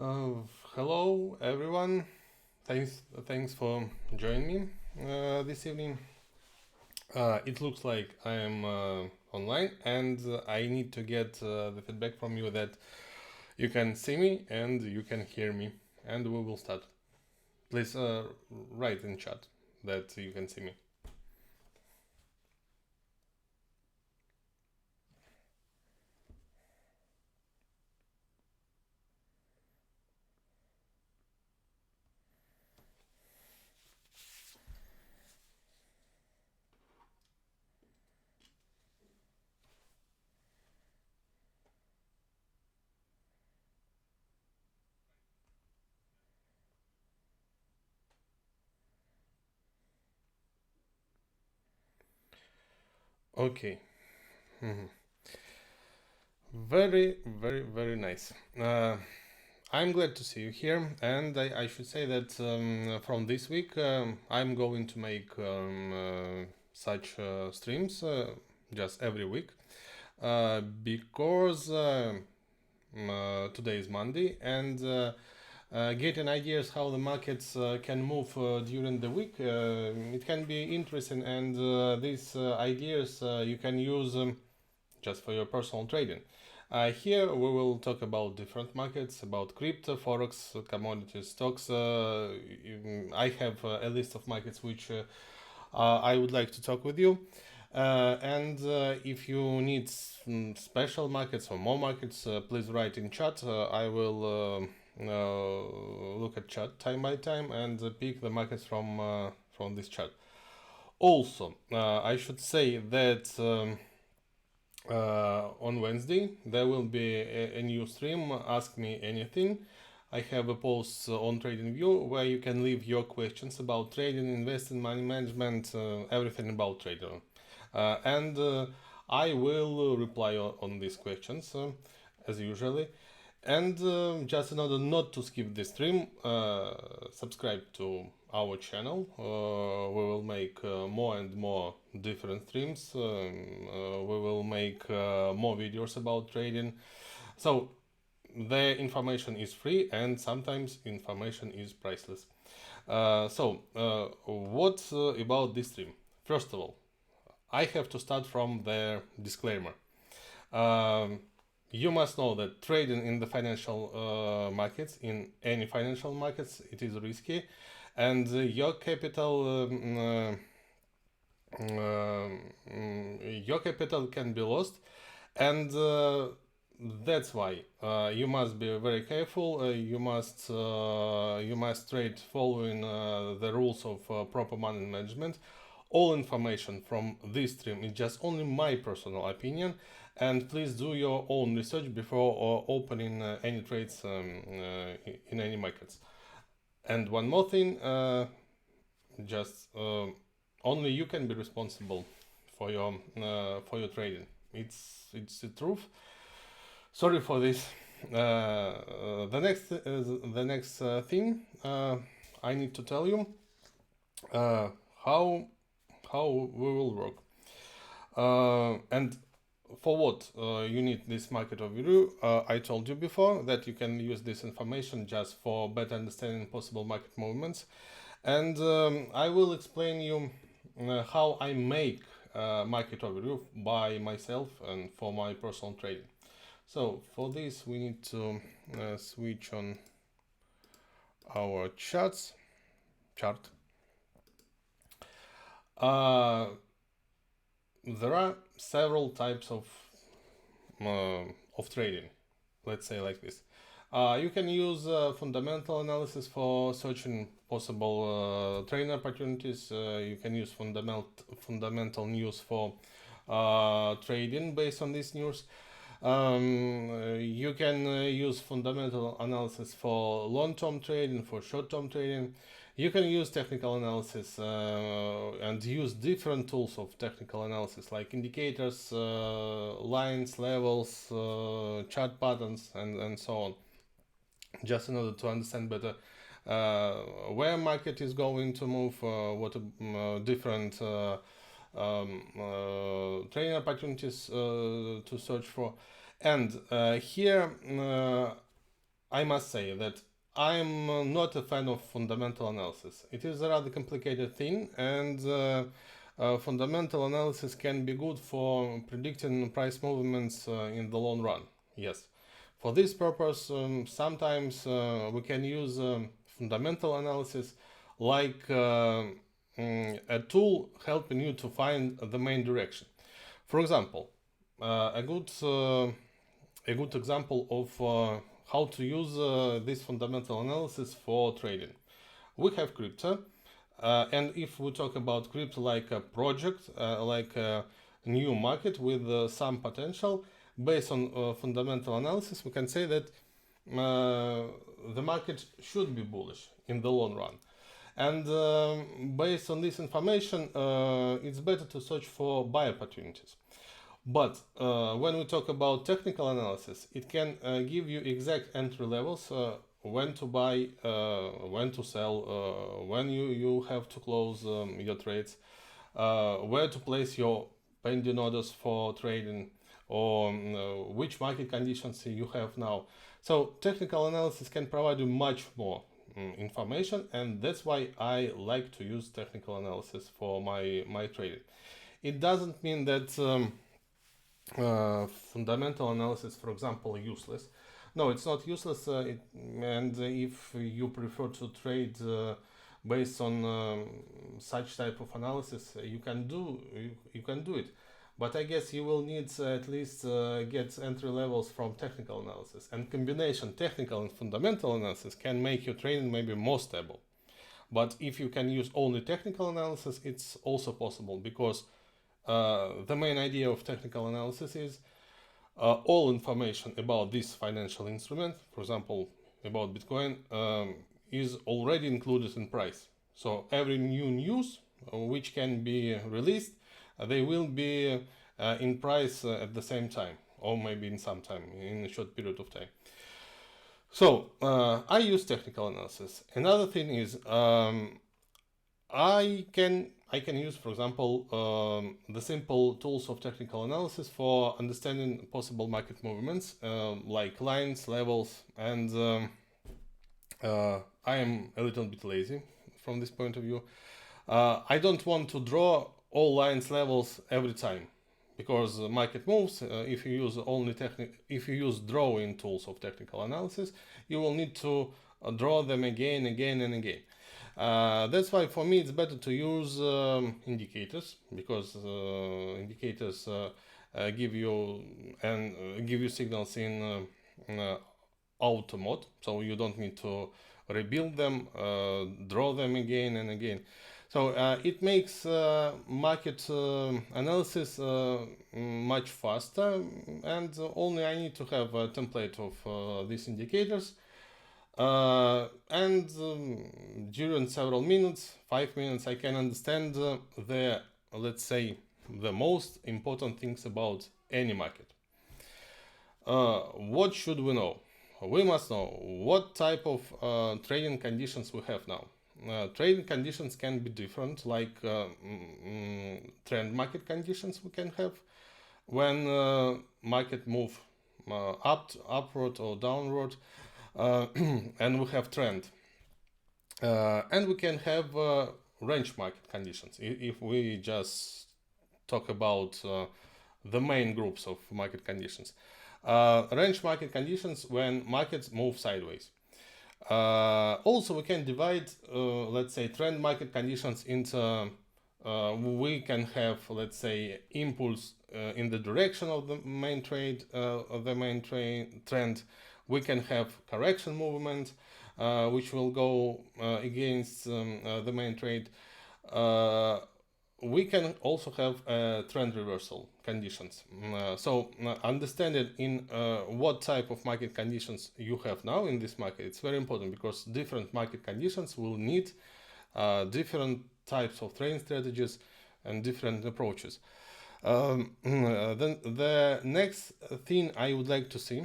Hello everyone. Thanks for joining me this evening. It looks like I am online, and I need to get the feedback from you that you can see me and you can hear me, and we will start. Please write in chat that you can see me. Okay. Mhm. Very nice. I'm glad to see you here, and I should say that from this week I'm going to make such streams just every week because today is Monday, and getting ideas how the markets can move during the week, it can be interesting, and these ideas you can use just for your personal trading. Here we will talk about different markets, about crypto, forex, commodities, stocks. I have a list of markets which I would like to talk with you. And if you need special markets or more markets, please write in chat. I will look at chat time by time and pick the markets from this chat. Also, I should say that. On Wednesday, there will be a new stream, Ask Me Anything. I have a post on TradingView where you can leave your questions about trading, investing, money management, everything about trading. And I will reply on these questions as usually. And just in order not to skip the stream, subscribe to our channel. We will make more and more different streams. We will make more videos about trading. So the information is free, and sometimes information is priceless. What about this stream? First of all, I have to start from the disclaimer. You must know that trading in the financial markets, in any financial markets, it is risky, and your capital can be lost, and that's why you must be very careful. You must trade following the rules of proper money management. All information from this stream is just only my personal opinion, and please do your own research before opening any trades in any markets. And one more thing, just only you can be responsible for your trading. It's the truth. Sorry for this. The next thing I need to tell you how we will work. And for what you need this market overview, I told you before that you can use this information just for better understanding possible market movements. And I will explain you how I make market overview by myself and for my personal trading. So for this we need to switch on our chart. There are several types of trading, let's say like this. You can use fundamental analysis for searching possible trading opportunities. You can use fundamental news for trading based on this news. You can use fundamental analysis for long-term trading, for short-term trading. You can use technical analysis and use different tools of technical analysis like indicators, lines, levels, chart patterns, and so on, just in order to understand better where market is going to move, what different trading opportunities to search for. And here I must say that I'm not a fan of fundamental analysis. It is a rather complicated thing, and fundamental analysis can be good for predicting price movements in the long run. Yes. For this purpose, sometimes we can use fundamental analysis like a tool helping you to find the main direction. For example, a good example of how to use this fundamental analysis for trading. We have crypto, and if we talk about crypto like a project, like a new market with some potential, based on fundamental analysis, we can say that the market should be bullish in the long run. And based on this information, it's better to search for buy opportunities. But when we talk about technical analysis, it can give you exact entry levels, when to buy, when to sell, when you have to close your trades, where to place your pending orders for trading, or which market conditions you have now. So technical analysis can provide you much more information, and that's why I like to use technical analysis for my trading. It doesn't mean that fundamental analysis, for example, useless. No, it's not useless, and if you prefer to trade based on such type of analysis, you can do it. But I guess you will need at least get entry levels from technical analysis, and combination technical and fundamental analysis can make your trading maybe more stable. But if you can use only technical analysis, it's also possible, because the main idea of technical analysis is all information about this financial instrument, for example, about Bitcoin, is already included in price. So every new news which can be released, they will be in price at the same time, or maybe in some time, in a short period of time. So I use technical analysis. Another thing is I can use, for example, the simple tools of technical analysis for understanding possible market movements, like lines, levels, and I am a little bit lazy from this point of view. I don't want to draw all lines, levels every time, because market moves. If you use if you use drawing tools of technical analysis, you will need to draw them again and again. That's why for me it's better to use indicators, because indicators give you signals in auto mode, so you don't need to rebuild them, draw them again and again. So it makes market analysis much faster, and only I need to have a template of these indicators. And during several minutes, 5 minutes, I can understand let's say, the most important things about any market. What should we know? We must know what type of trading conditions we have now. Trading conditions can be different, like trend market conditions we can have when market move upward or downward, and we have trend, and we can have range market conditions if we just talk about the main groups of market conditions. Range market conditions when markets move sideways. Also, we can divide, let's say, trend market conditions into, we can have, let's say, impulse in the direction of the main trade, trend. We can have correction movement, which will go against the main trade. We can also have trend reversal conditions. So understanding in what type of market conditions you have now in this market, it's very important, because different market conditions will need different types of trading strategies and different approaches. Then the next thing I would like to see,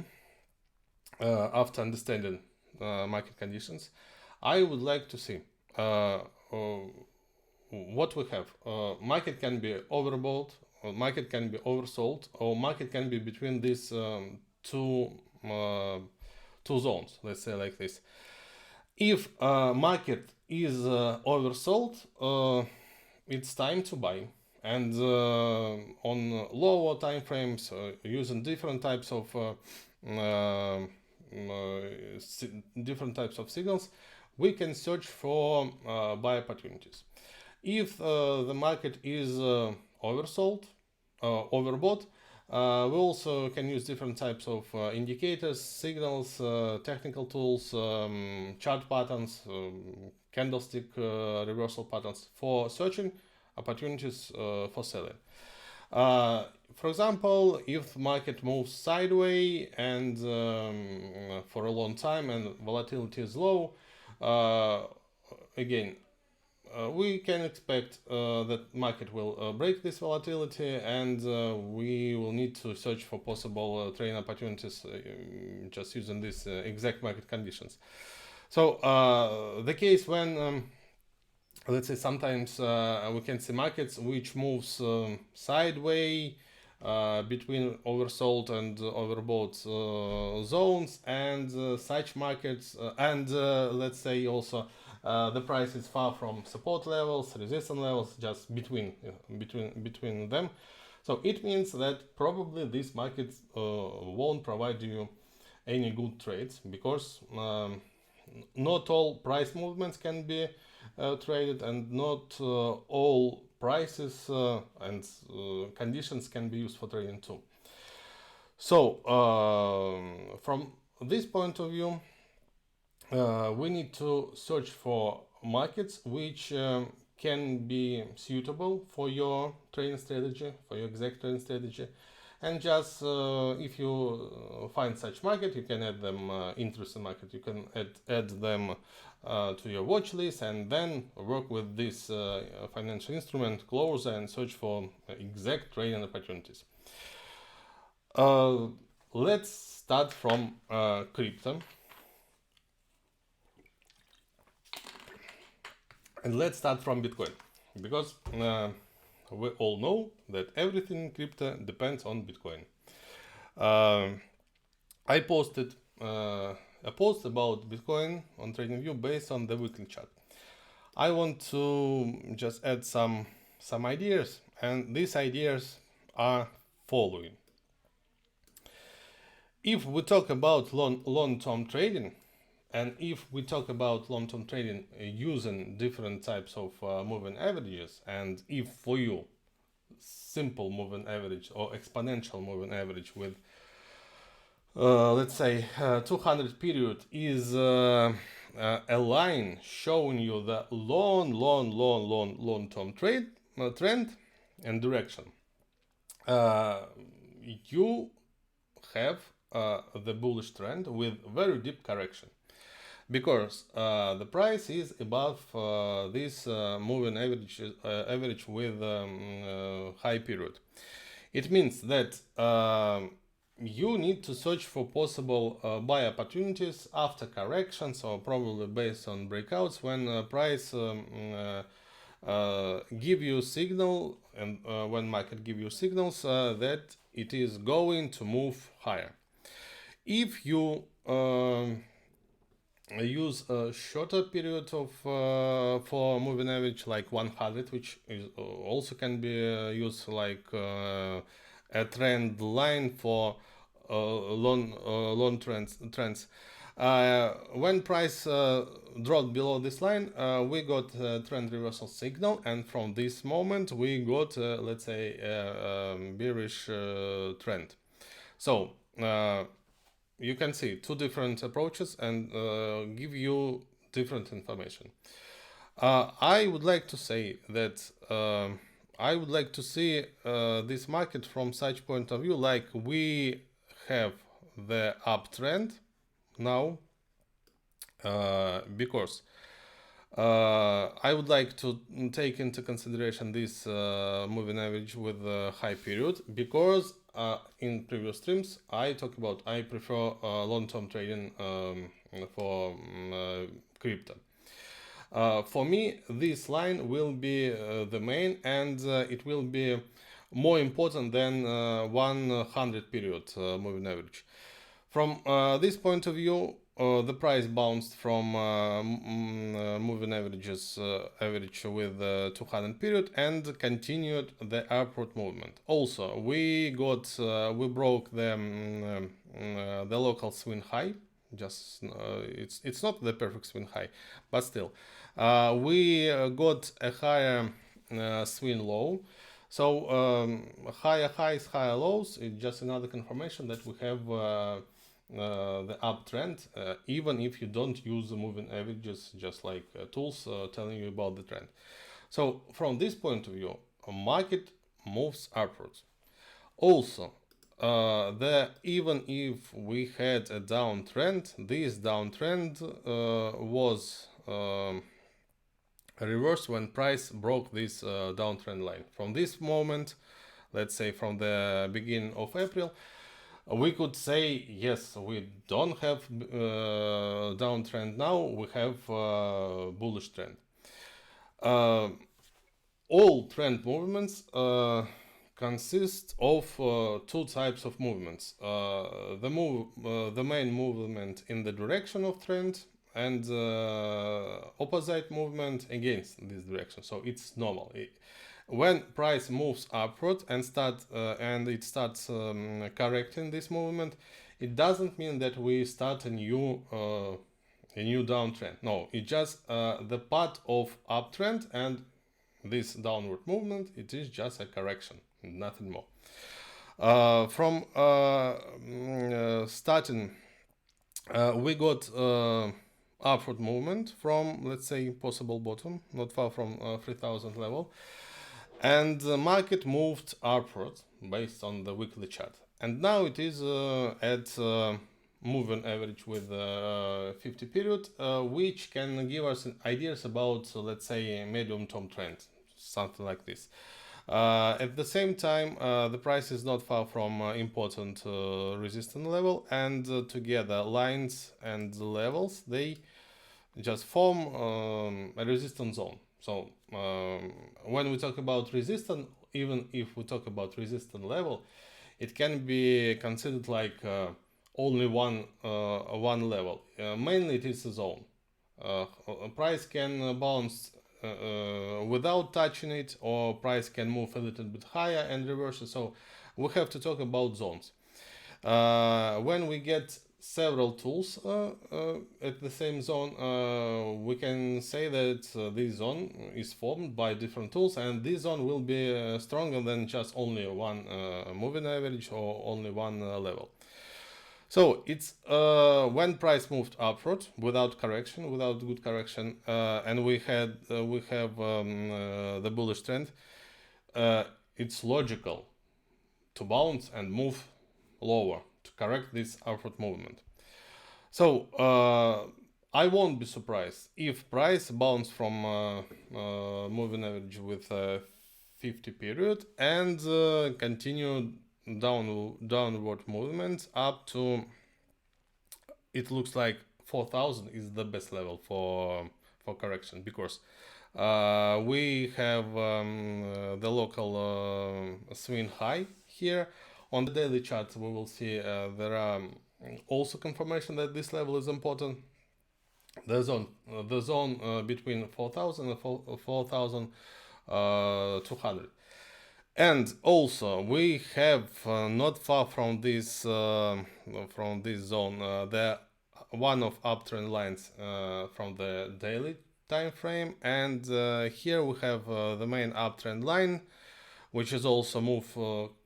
after understanding market conditions, I would like to see what we have. Market can be overbought, or market can be oversold, or market can be between these two two zones, let's say like this. If market is oversold, it's time to buy. And on lower time frames, using different types of different types of signals, we can search for buy opportunities. If the market is oversold, overbought, we also can use different types of indicators, signals, technical tools, chart patterns, candlestick reversal patterns for searching opportunities for selling. For example, if the market moves sideways and for a long time and volatility is low, again, we can expect that market will break this volatility, and we will need to search for possible trading opportunities just using these exact market conditions. So the case when let's say sometimes we can see markets which moves sideways between oversold and overbought zones, and such markets and let's say also the price is far from support levels, resistance levels, just between them. So it means that probably this market won't provide you any good trades, because not all price movements can be traded, and not all prices and conditions can be used for trading too. So from this point of view, we need to search for markets which can be suitable for your trading strategy, for your exact trading strategy. And just if you find such market, you can add them interesting market. You can add them to your watch list, and then work with this financial instrument closer and search for exact trading opportunities. Let's start from crypto. And let's start from Bitcoin, because we all know that everything in crypto depends on Bitcoin. I posted a post about Bitcoin on TradingView based on the weekly chart. I want to just add some ideas, and these ideas are following. If we talk about long-term trading, and if we talk about long-term trading using different types of moving averages, and if for you simple moving average or exponential moving average with let's say 200 period is a line showing you the long-term trend and direction, you have the bullish trend with very deep correction, because the price is above this moving average with high period. It means that you need to search for possible buy opportunities after corrections, or probably based on breakouts, when price give you signal, and when market give you signals that it is going to move higher. If you use a shorter period of for moving average, like 100, which is also can be used like a trend line for long trends. When price dropped below this line, we got a trend reversal signal, and from this moment we got let's say bearish trend. So you can see two different approaches and give you different information. I would like to say that I would like to see this market from such point of view, like we have the uptrend now, because I would like to take into consideration this moving average with a high period, because in previous streams I talked about I prefer long-term trading for crypto. For me, this line will be the main, and it will be more important than 100 period moving average. From this point of view, the price bounced from moving averages average with 200 period and continued the upward movement. Also, we broke the local swing high. Just it's not the perfect swing high, but still, we got a higher swing low. So higher highs, higher lows. It's just another confirmation that we have the uptrend, even if you don't use the moving averages, just like tools telling you about the trend. So from this point of view, a market moves upwards. Also, even if we had a downtrend, this downtrend was reversed when price broke this downtrend line. From this moment, let's say from the beginning of April, we could say, yes, we don't have downtrend now, we have bullish trend. All trend movements consist of two types of movements. The main movement in the direction of trend and opposite movement against this direction. So it's normal. When price moves upward and it starts correcting this movement, it doesn't mean that we start a new downtrend. No, it's just the part of uptrend, and this downward movement, it is just a correction, nothing more. From starting, we got upward movement from, let's say, possible bottom, not far from 3000 level. And the market moved upward based on the weekly chart. And now it is at moving average with 50 period, which can give us ideas about, let's say, a medium-term trend, something like this. At the same time, the price is not far from important resistance level, and together lines and levels, they just form a resistance zone. So when we talk about resistance, even if we talk about resistance level, it can be considered like only one level. Mainly it is a zone. Price can bounce without touching it, or price can move a little bit higher and reverse it. So we have to talk about zones. When we get several tools at the same zone, we can say that this zone is formed by different tools, and this zone will be stronger than just only one moving average or only one level. So it's when price moved upward without correction, without good correction, and we have the bullish trend, it's logical to bounce and move lower to correct this upward movement. So I won't be surprised if price bounce from moving average with 50 period and continue downward movement up to, it looks like 4000 is the best level for correction, because we have the local swing high here. On the daily chart, we will see there are also confirmation that this level is important. The zone between 4000 and 4200. And also we have not far from this zone the one of uptrend lines from the daily time frame, and here we have the main uptrend line, which is also move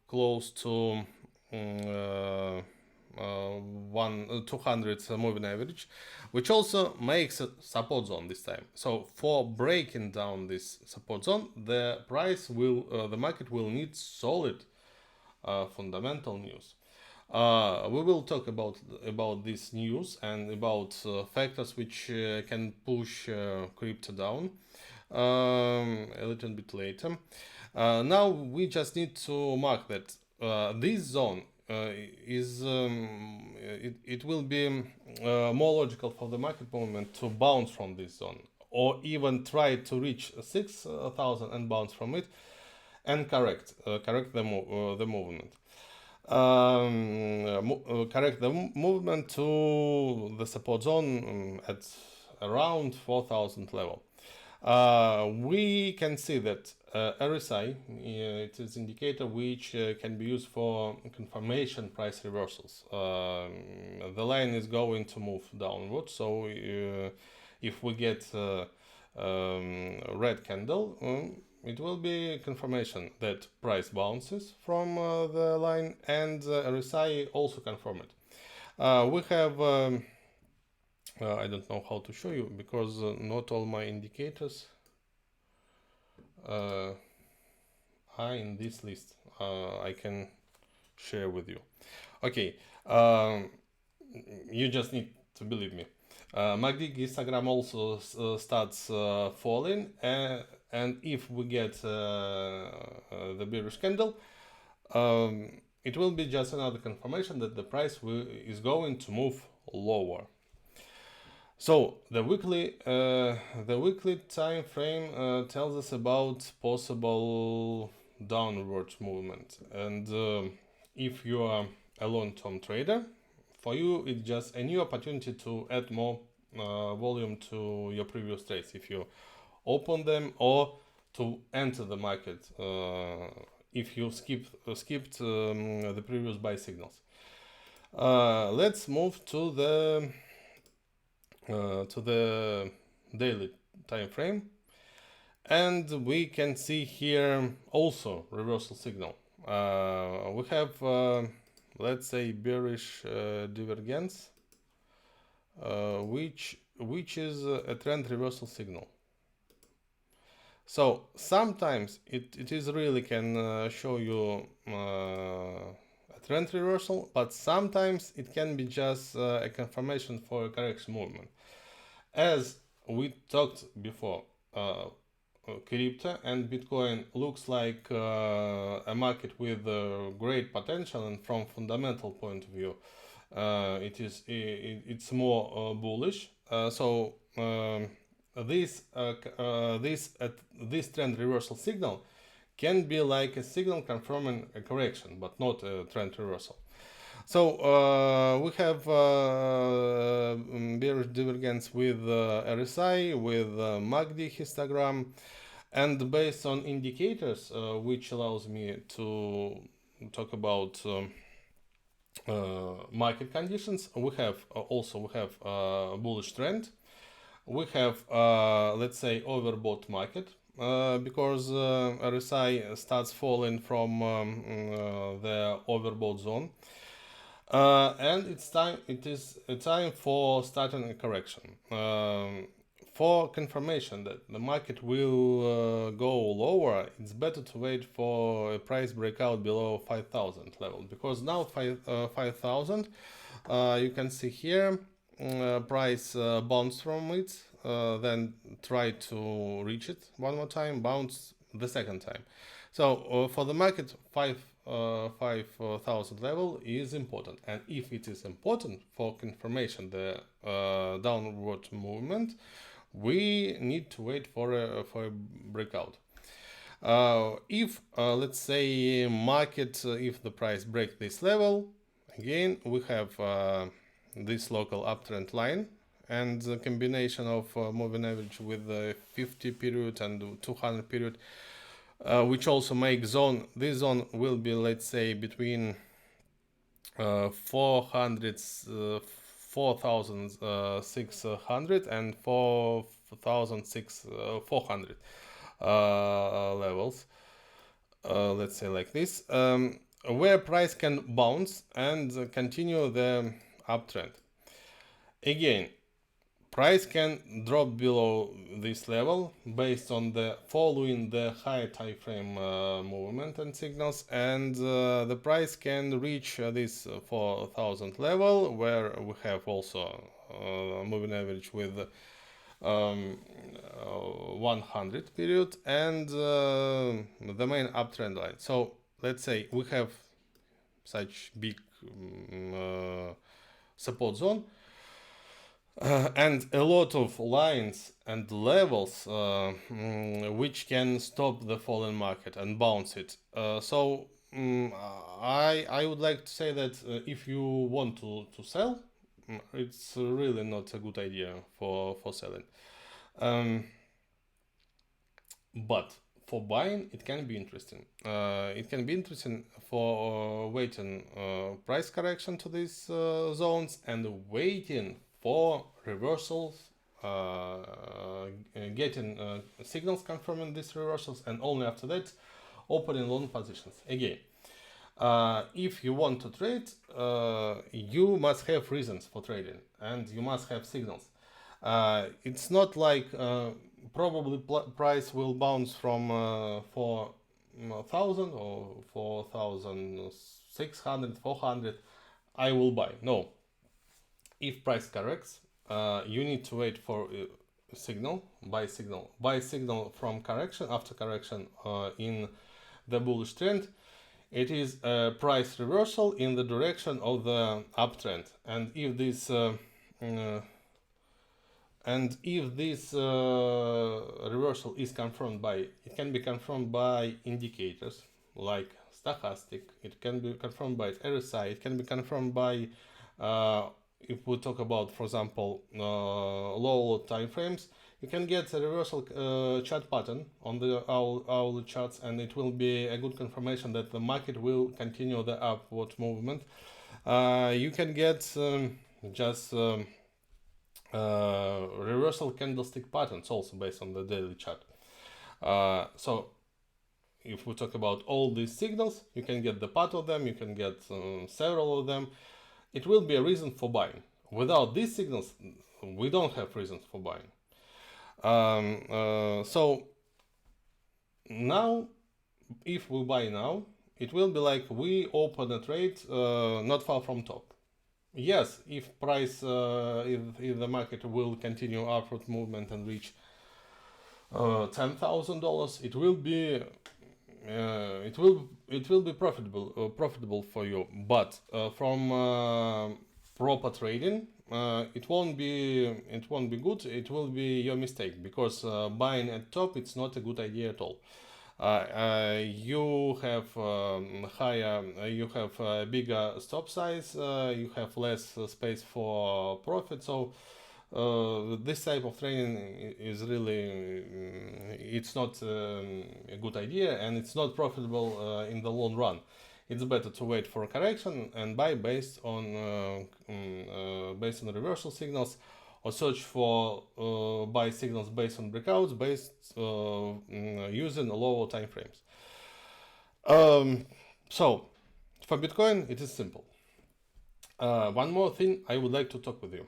close to 200 moving average, which also makes a support zone this time. So for breaking down this support zone, the market will need solid fundamental news. We will talk about this news and about factors which can push crypto down a little bit later. Now we just need to mark that this zone it will be more logical for the market movement to bounce from this zone, or even try to reach 6000 and bounce from it and correct the movement. correct the movement to the support zone at around 4000 level. We can see that RSI, it is indicator which can be used for confirmation price reversals. The line is going to move downward, so if we get red candle, it will be confirmation that price bounces from the line, and RSI also confirm it. We have I don't know how to show you because not all my indicators are in this list. I can share with you. Okay, you just need to believe me. MACD histogram also starts falling, and if we get the bearish candle, it will be just another confirmation that the price is going to move lower. So the weekly time frame tells us about possible downward movement, and if you are a long-term trader, for you it's just a new opportunity to add more volume to your previous trades if you open them, or to enter the market if you skipped the previous buy signals. Let's move to the daily time frame, and we can see here also reversal signal. We have let's say bearish divergence, which is a trend reversal signal. So sometimes it is really can show you a trend reversal, but sometimes it can be just a confirmation for a correction movement. As we talked before, crypto and Bitcoin looks like a market with great potential, and from fundamental point of view, it's more bullish. So this trend reversal signal can be like a signal confirming a correction, but not a trend reversal. So we have bearish divergence with RSI, with MACD histogram, and based on indicators, which allows me to talk about market conditions, we have bullish trend. We have let's say overbought market, because RSI starts falling from the overbought zone, and it is a time for starting a correction. For confirmation that the market will go lower, it's better to wait for a price breakout below 5000 level, because now 5000, you can see here, price bounced from it, then try to reach it one more time, bounce the second time. So for the market, 5000 level is important, and if it is important for confirmation the downward movement, we need to wait for a breakout. If let's say market, if the price breaks this level, again we have this local uptrend line, and the combination of moving average with the 50 period and 200 period, which also make zone. This zone will be, let's say, between 4,600 and 4,400 levels. Let's say like this, where price can bounce and continue the uptrend. Again, price can drop below this level based on the following the higher time frame movement and signals, and the price can reach this 4000 level, where we have also moving average with 100 period and the main uptrend line. So let's say we have such big support zone, and a lot of lines and levels which can stop the falling market and bounce it. So I would like to say that if you want to sell, it's really not a good idea for selling. Um, but for buying, it can be interesting. It can be interesting for waiting price correction to these zones and waiting for reversals, getting signals confirming these reversals, and only after that opening long positions. Again, if you want to trade, you must have reasons for trading and you must have signals. It's not like probably price will bounce from 4,000 or 4,600, 400. I will buy. No. If price corrects, you need to wait for signal, buy signal from correction, after correction in the bullish trend. It is a price reversal in the direction of the uptrend, and if this reversal is confirmed by, it can be confirmed by indicators like stochastic, it can be confirmed by RSI, it can be confirmed by if we talk about, for example, low time frames, you can get a reversal chart pattern on the hourly charts, and it will be a good confirmation that the market will continue the upward movement. You can get just reversal candlestick patterns also based on the daily chart. So if we talk about all these signals, you can get the part of them, you can get several of them. It will be a reason for buying. Without these signals, we don't have reasons for buying. So now, if we buy now, it will be like we open a trade not far from top. Yes, if price, if the market will continue upward movement and reach $10,000, it will be profitable for you. But from proper trading, it won't be good. It will be your mistake, because buying at top, it's not a good idea at all. You have you have a bigger stop size, you have less space for profit. So this type of trading is really it's not a good idea, and it's not profitable in the long run. It's better to wait for a correction and buy based on reversal signals, or search for buy signals based on breakouts, based using lower time frames. So for Bitcoin, it is simple. One more thing I would like to talk with you.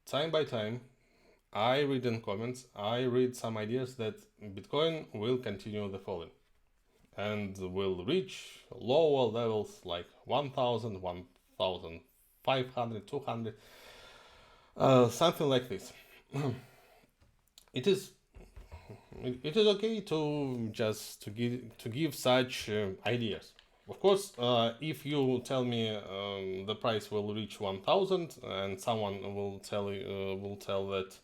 Time by time, I read in comments, I read some ideas that Bitcoin will continue the falling and will reach lower levels like 1,000, 1,500, 200, something like this. It is okay to just to give such ideas. Of course, if you tell me the price will reach 1,000, and someone will tell that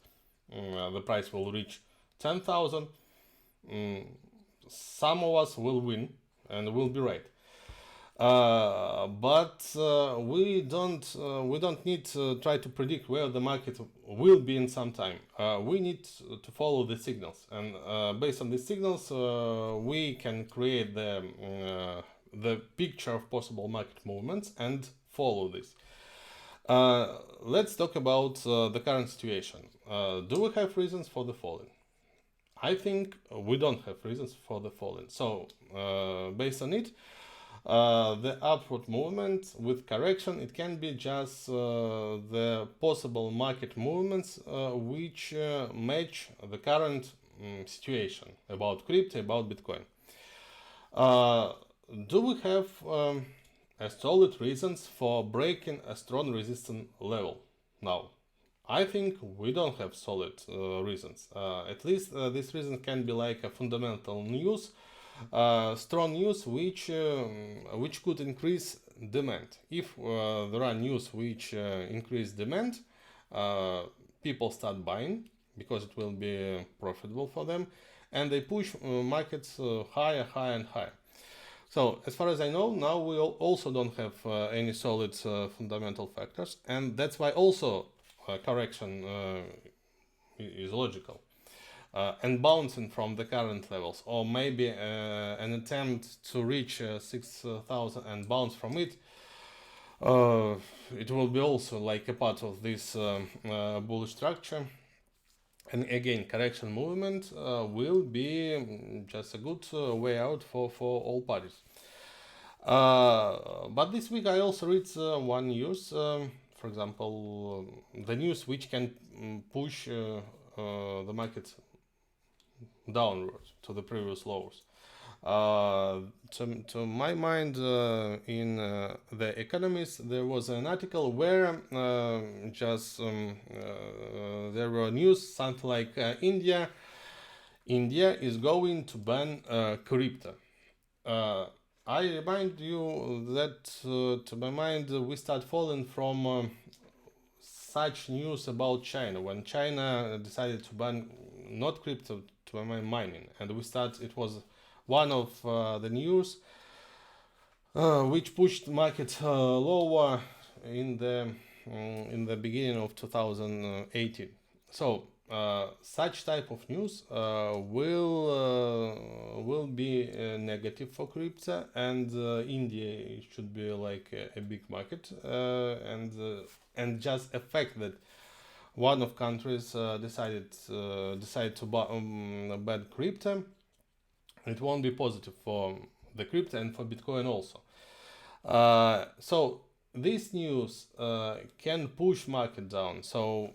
the price will reach 10,000, some of us will win and will be right. But we don't need to try to predict where the market will be in some time. We need to follow the signals, and based on these signals, we can create the picture of possible market movements and follow this. Let's talk about the current situation. Do we have reasons for the falling? I think we don't have reasons for the falling. So based on it, the upward movement with correction, it can be just the possible market movements which match the current situation about crypto, about Bitcoin. Do we have a solid reasons for breaking a strong resistance level now? I think we don't have solid reasons. At least this reason can be like a fundamental news, strong news which could increase demand. If there are news which increase demand, people start buying because it will be profitable for them, and they push markets higher and higher. So as far as I know, now we also don't have any solid fundamental factors, and that's why also correction is logical. And bouncing from the current levels, or maybe an attempt to reach 6,000 and bounce from it, it will be also like a part of this bullish structure. And again, correction movement will be just a good way out for all parties. But this week I also read one news, for example, the news which can push the market downwards to the previous lows. To my mind, in The Economist, there was an article where there were news something like India is going to ban crypto. I remind you that, to my mind, we start falling from such news about China when China decided to ban not crypto, to my mind, mining, and it was one of the news which pushed market lower in the beginning of 2018. So such type of news will be negative for crypto, and India should be like a big market, and just a fact that one of countries decide to ban crypto, it won't be positive for the crypto and for Bitcoin also. So this news can push market down. So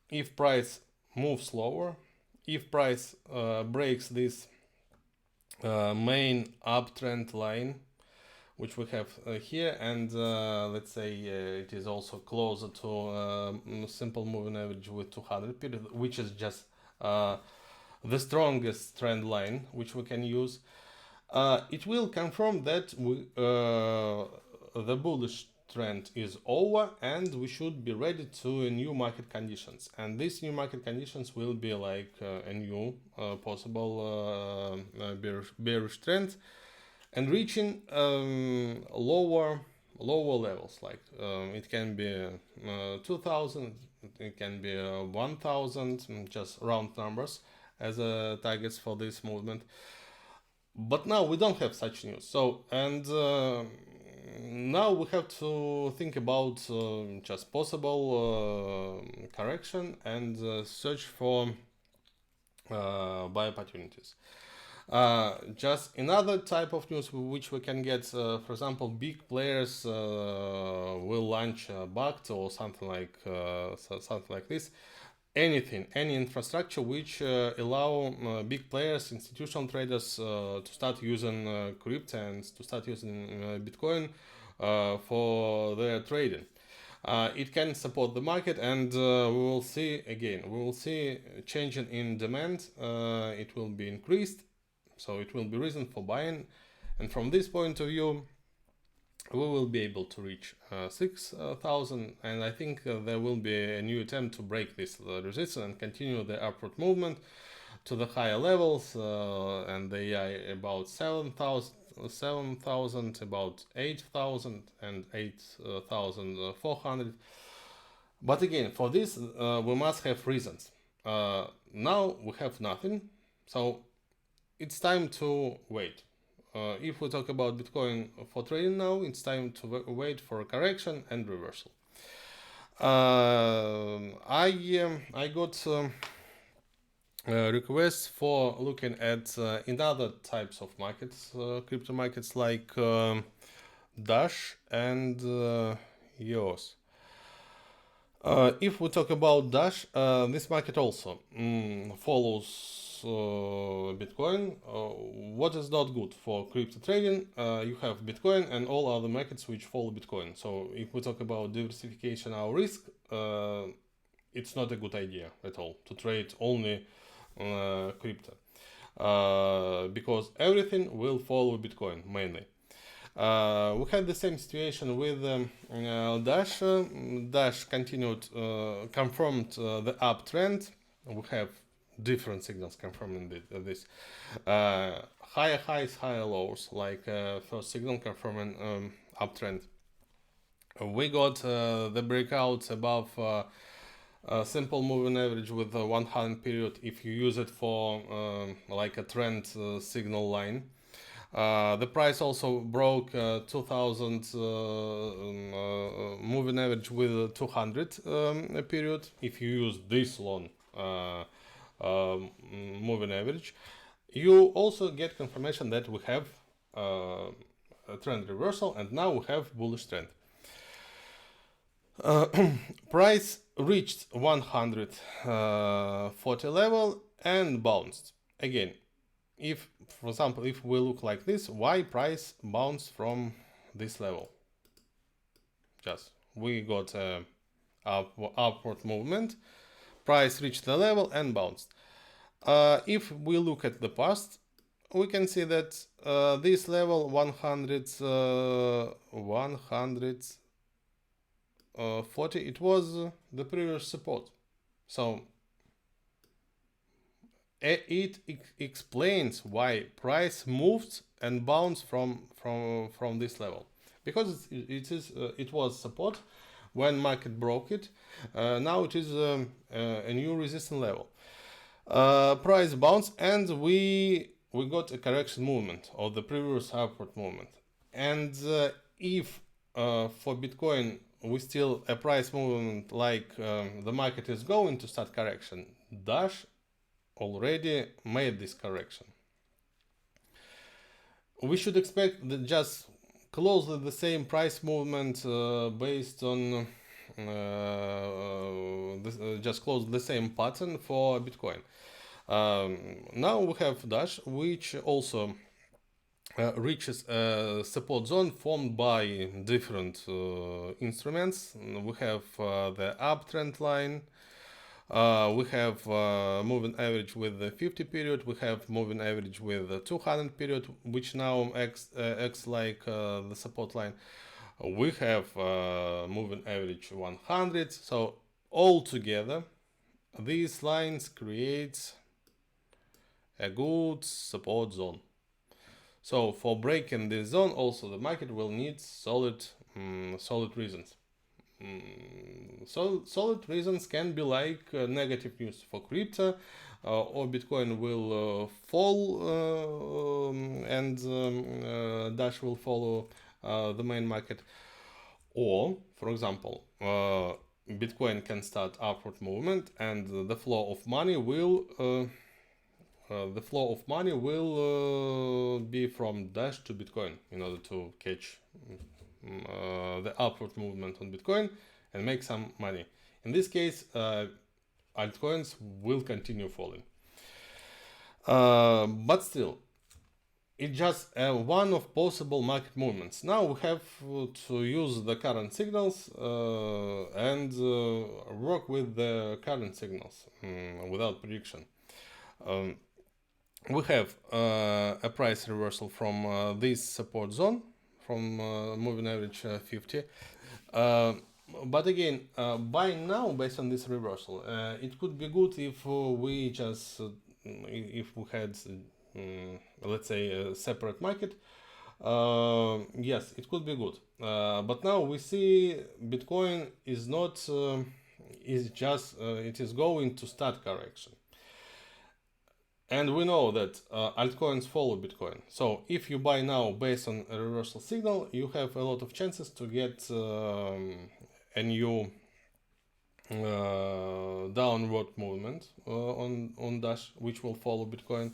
if price moves lower, if price breaks this main uptrend line which we have here, and let's say it is also closer to simple moving average with 200 period, which is just the strongest trend line which we can use, it will confirm that the bullish trend is over and we should be ready to new market conditions. And these new market conditions will be like a new possible bearish trend, and reaching lower levels, like it can be 2000, it can be 1000, just round numbers as targets for this movement. But now we don't have such news. So, and now we have to think about just possible correction and search for buy opportunities. Just another type of news which we can get, for example, big players will launch a BACT or something like this. Any infrastructure which allow big players, institutional traders, to start using crypto and to start using Bitcoin for their trading. It can support the market, and we will see changing in demand. It will be increased, so it will be reason for buying, and from this point of view we will be able to reach 6,000, and I think there will be a new attempt to break this resistance and continue the upward movement to the higher levels, and they are about 7,000, about 8,000 and 8,400. But again, for this we must have reasons. Now we have nothing, so it's time to wait. If we talk about Bitcoin for trading now, it's time to wait for a correction and reversal. I got requests for looking at in other types of markets, crypto markets like Dash and EOS. If we talk about Dash, this market also follows Bitcoin. What is not good for crypto trading? You have Bitcoin and all other markets which follow Bitcoin. So if we talk about diversification our risk, it's not a good idea at all to trade only crypto, because everything will follow Bitcoin mainly. We had the same situation with Dash. Dash continued, confirmed the uptrend. We have different signals confirming this. higher highs, higher lows, like first signal confirming uptrend. We got the breakouts above simple moving average with a 100 period if you use it for like a trend signal line. The price also broke 2000 moving average with a 200 period if you use this long moving average. You also get confirmation that we have a trend reversal and now we have bullish trend. Price reached 140 level and bounced again. If, for example, if we look like this, why price bounced from this level? Just we got a upward movement, price reached the level and bounced. If we look at the past, we can see that this level 140, it was the previous support. So it explains why price moved and bounced from this level, because it was support when market broke it. Now it is a new resistance level. Price bounced and we got a correction movement of the previous upward movement. And if for Bitcoin we still a price movement like the market is going to start correction, Dash already made this correction. We should expect just closely the same price movement based on just close the same pattern for Bitcoin. Now we have Dash, which also reaches a support zone formed by different instruments. We have the uptrend line, we have moving average with the 50 period, we have moving average with the 200 period, which now acts like the support line. We have moving average 100. So all together these lines create a good support zone. So for breaking this zone, also the market will need solid reasons. So solid reasons can be like negative news for crypto, or Bitcoin will fall and Dash will follow the main market. Or, for example, Bitcoin can start upward movement and the flow of money will be from Dash to Bitcoin in order to catch the upward movement on Bitcoin and make some money. In this case, altcoins will continue falling. But still, it's just one of possible market movements. Now we have to use the current signals and work with the current signals without prediction. We have a price reversal from this support zone, from moving average 50. But again, buying now based on this reversal, it could be good if we just if we had let's say a separate market. Yes, it could be good. But now we see Bitcoin is not is just it is going to start correction. And we know that altcoins follow Bitcoin. So if you buy now based on a reversal signal, you have a lot of chances to get a new downward movement on Dash, which will follow Bitcoin.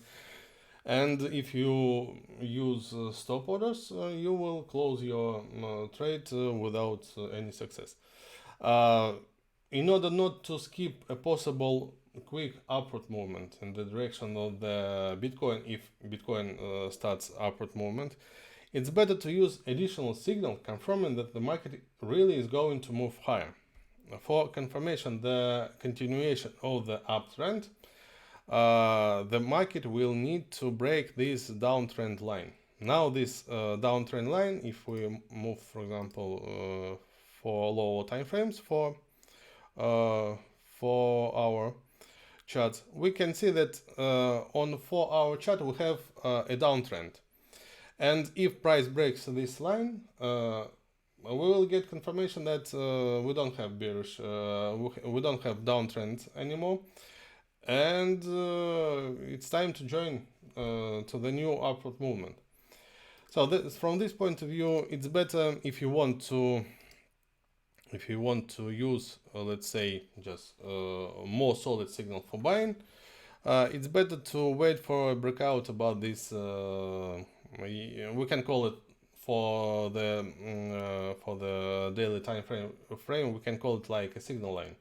And if you use stop orders, you will close your trade without any success. In order not to skip a possible quick upward movement in the direction of the Bitcoin, if Bitcoin starts upward movement, it's better to use additional signal confirming that the market really is going to move higher. For confirmation the continuation of the uptrend, the market will need to break this downtrend line. Now this downtrend line, if we move, for example, for lower time frames for our chart, we can see that on 4-hour chart we have a downtrend. And if price breaks this line, we will get confirmation that we don't have bearish, we don't have downtrend anymore, and it's time to join to the new upward movement. So from this point of view, it's better if you want to use, let's say, just more solid signal for buying. It's better to wait for a breakout about this. We can call it for the daily time frame. We can call it like a signal line,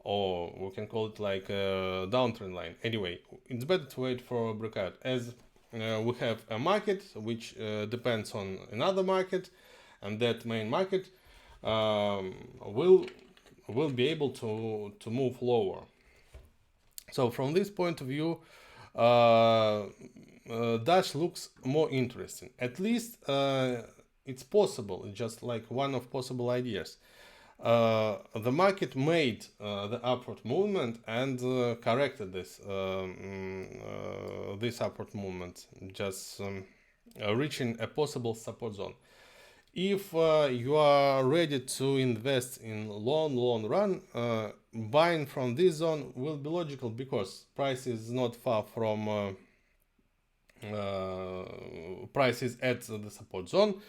or we can call it like a downtrend line. Anyway, it's better to wait for a breakout, as we have a market which depends on another market, and that main market will be able to move lower. So from this point of view, Dash looks more interesting. At least it's possible, just like one of possible ideas. The market made the upward movement and corrected this upward movement, just reaching a possible support zone. If you are ready to invest in long run, buying from this zone will be logical, because price is not far from price is at the support zone.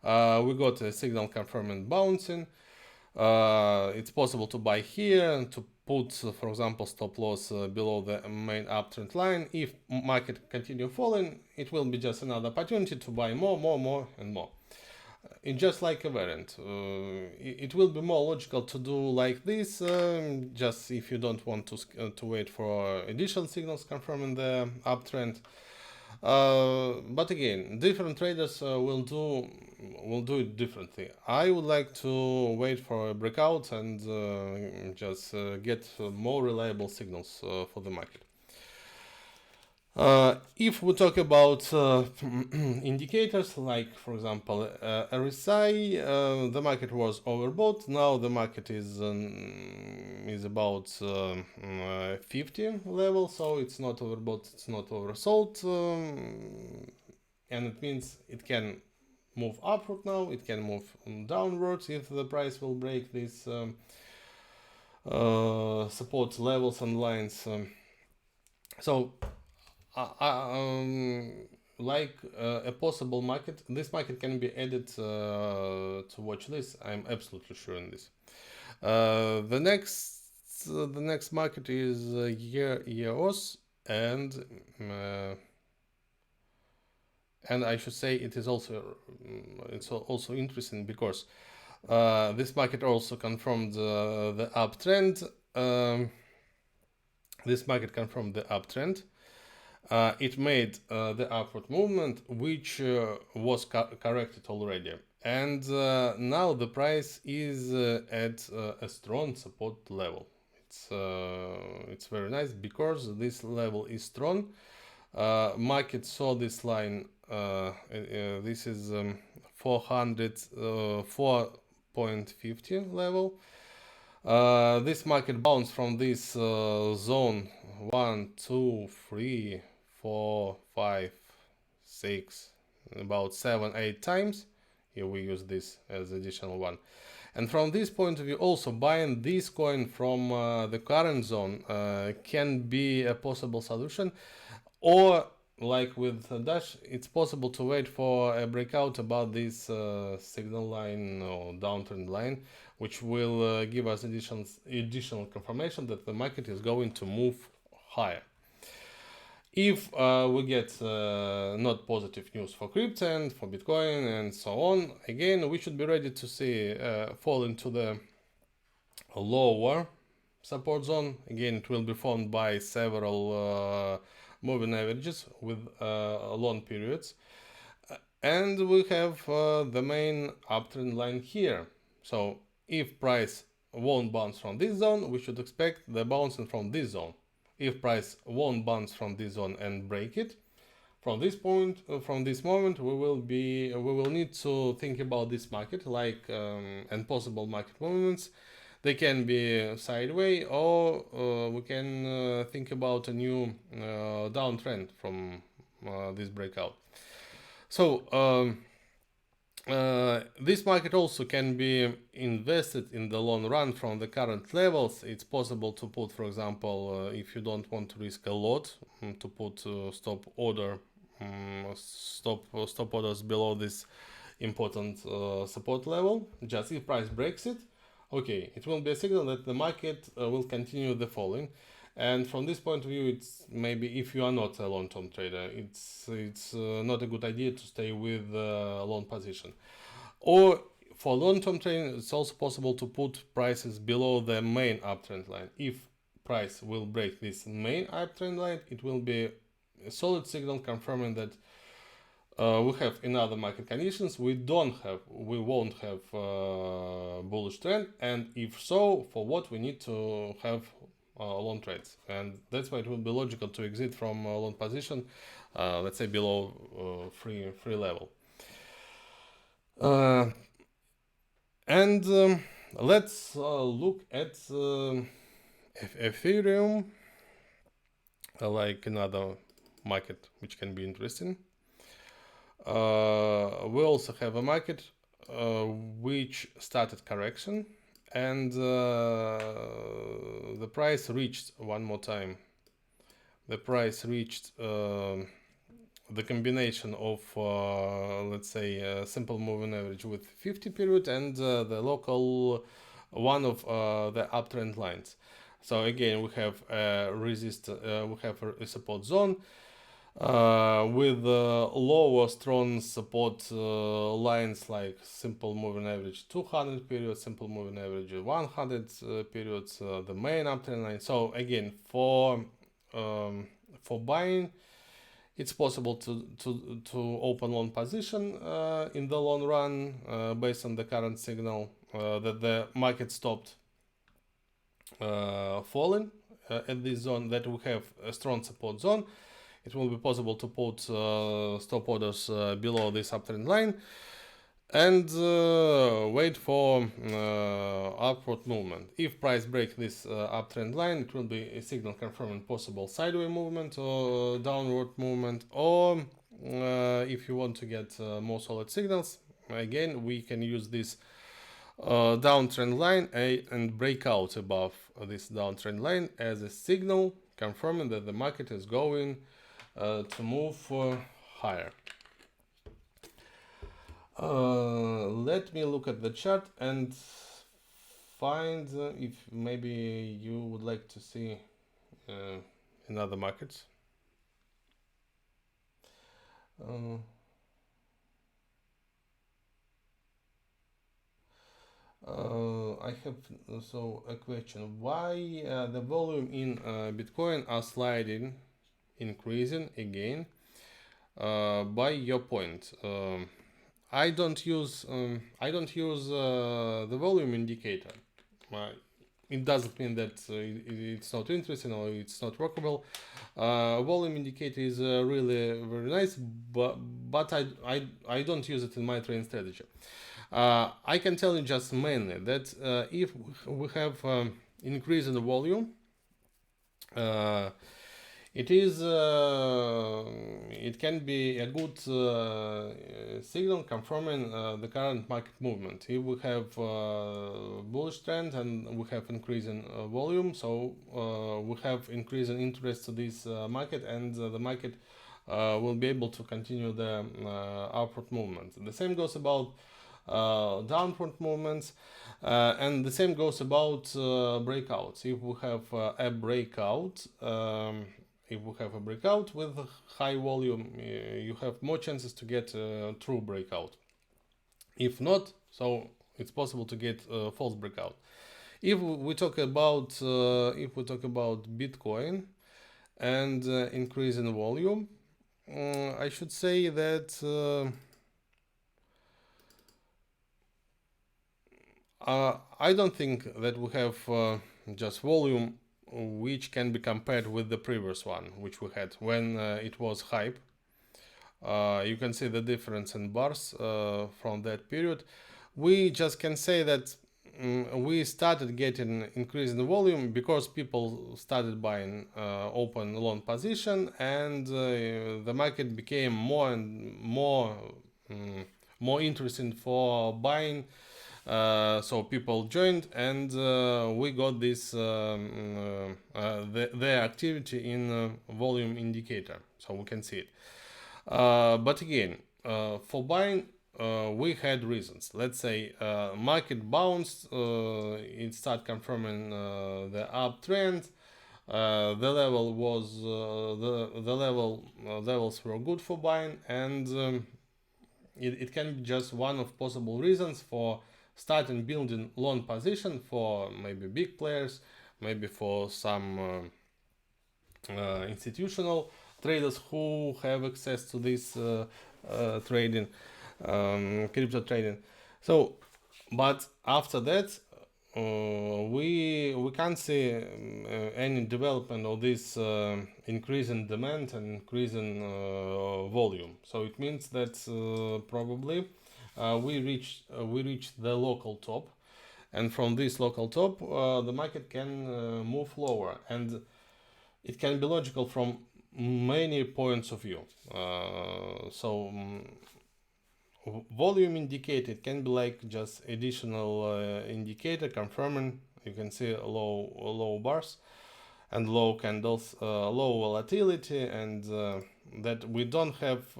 We got a signal confirming bouncing. It's possible to buy here and to put, for example, stop loss below the main uptrend line. If market continue falling, it will be just another opportunity to buy more and more. It's just like a variant. It will be more logical to do like this, just if you don't want to wait for additional signals confirming the uptrend. But again, different traders will do it differently. I would like to wait for a breakout and just get more reliable signals for the market. If we talk about indicators, like for example RSI, the market was overbought. Now the market is about 50 level, so it's not overbought, it's not oversold, and it means it can move upward now, it can move downwards if the price will break these support levels and lines. So like a possible market, this market can be added to watch list. I'm absolutely sure in this. The next market is EOS, and I should say it is also interesting, because this market also confirmed the uptrend. This market confirmed the uptrend. It made the upward movement, which was corrected already, and now the price is at a strong support level. It's very nice, because this level is strong. Market saw this line. This is 404.50 level. This market bounced from this zone 1, 2, 3, 4, 5, 6, about 7, 8 times. Here we use this as additional one. And from this point of view, also buying this coin from the current zone can be a possible solution. Or like with Dash, it's possible to wait for a breakout about this signal line or downtrend line, which will give us additional confirmation that the market is going to move higher. If we get not positive news for crypto and for Bitcoin and so on, again, we should be ready to see fall into the lower support zone. Again, it will be formed by several moving averages with long periods. And we have the main uptrend line here. So if price won't bounce from this zone, we should expect the bouncing from this zone. If price won't bounce from this zone and break it, from this point, from this moment, we will need to think about this market, like and possible market movements, They can be sideways, or we can think about a new downtrend from this breakout. So this market also can be invested in the long run from the current levels. It's possible to put, for example, if you don't want to risk a lot, to put stop orders below this important support level. Just if price breaks it, okay, it will be a signal that the market will continue the falling. And from this point of view, it's maybe, if you are not a long-term trader, it's not a good idea to stay with a long position. Or for long-term trading, it's also possible to put prices below the main uptrend line. If price will break this main uptrend line, it will be a solid signal confirming that we have in other market conditions we won't have bullish trend, and if so, for what we need to have long trades. And that's why it will be logical to exit from a long position, let's say below free level. And let's look at Ethereum, like another market which can be interesting. We also have a market which started correction, and the price reached one more time. The price reached the combination of let's say simple moving average with 50 period and the local one of the uptrend lines. So again, we have a we have a support zone with lower strong support lines like simple moving average 200 period, simple moving average 100 periods, the main uptrend line. So again, for buying, it's possible to open long position in the long run based on the current signal that the market stopped falling at this zone, that we have a strong support zone. It will be possible to put stop orders below this uptrend line and wait for upward movement. If price breaks this uptrend line, it will be a signal confirming possible sideways movement or downward movement. Or if you want to get more solid signals, again, we can use this downtrend line and break out above this downtrend line as a signal confirming that the market is going to move higher. Let me look at the chart and find if maybe you would like to see in other markets. I have a question. Why the volume in Bitcoin are sliding, increasing again? By your point, I don't use the volume indicator. It doesn't mean that it's not interesting or it's not workable. Volume indicator is really very nice, but I don't use it in my trading strategy. I can tell you just mainly that if we have increase in the volume, it can be a good signal confirming the current market movement. If we have bullish trend and we have increase in volume, so we have increase in interest to this market, and the market will be able to continue the upward movement. The same goes about downward movements, and the same goes about breakouts. If we have a breakout, with high volume, you have more chances to get a true breakout. If not, so it's possible to get a false breakout. If we talk about Bitcoin and increase in volume, I should say that I don't think that we have just volume which can be compared with the previous one which we had when it was hype. You can see the difference in bars from that period. We just can say that we started getting increase in the volume because people started buying open long position, and the market became more and more interesting for buying. So people joined, and we got this their activity in volume indicator, so we can see it. But again, for buying, we had reasons. Let's say market bounced, it started confirming the uptrend. The level was the levels were good for buying, and it can be just one of possible reasons for starting building long position for maybe big players, maybe for some institutional traders who have access to this trading, crypto trading. So, but after that, we can't see any development of this increase in demand and increase in volume. So it means that probably we reached the local top, and from this local top, the market can move lower, and it can be logical from many points of view. Volume indicator, it can be like just additional indicator confirming. You can see low bars and low candles, low volatility, and that we don't have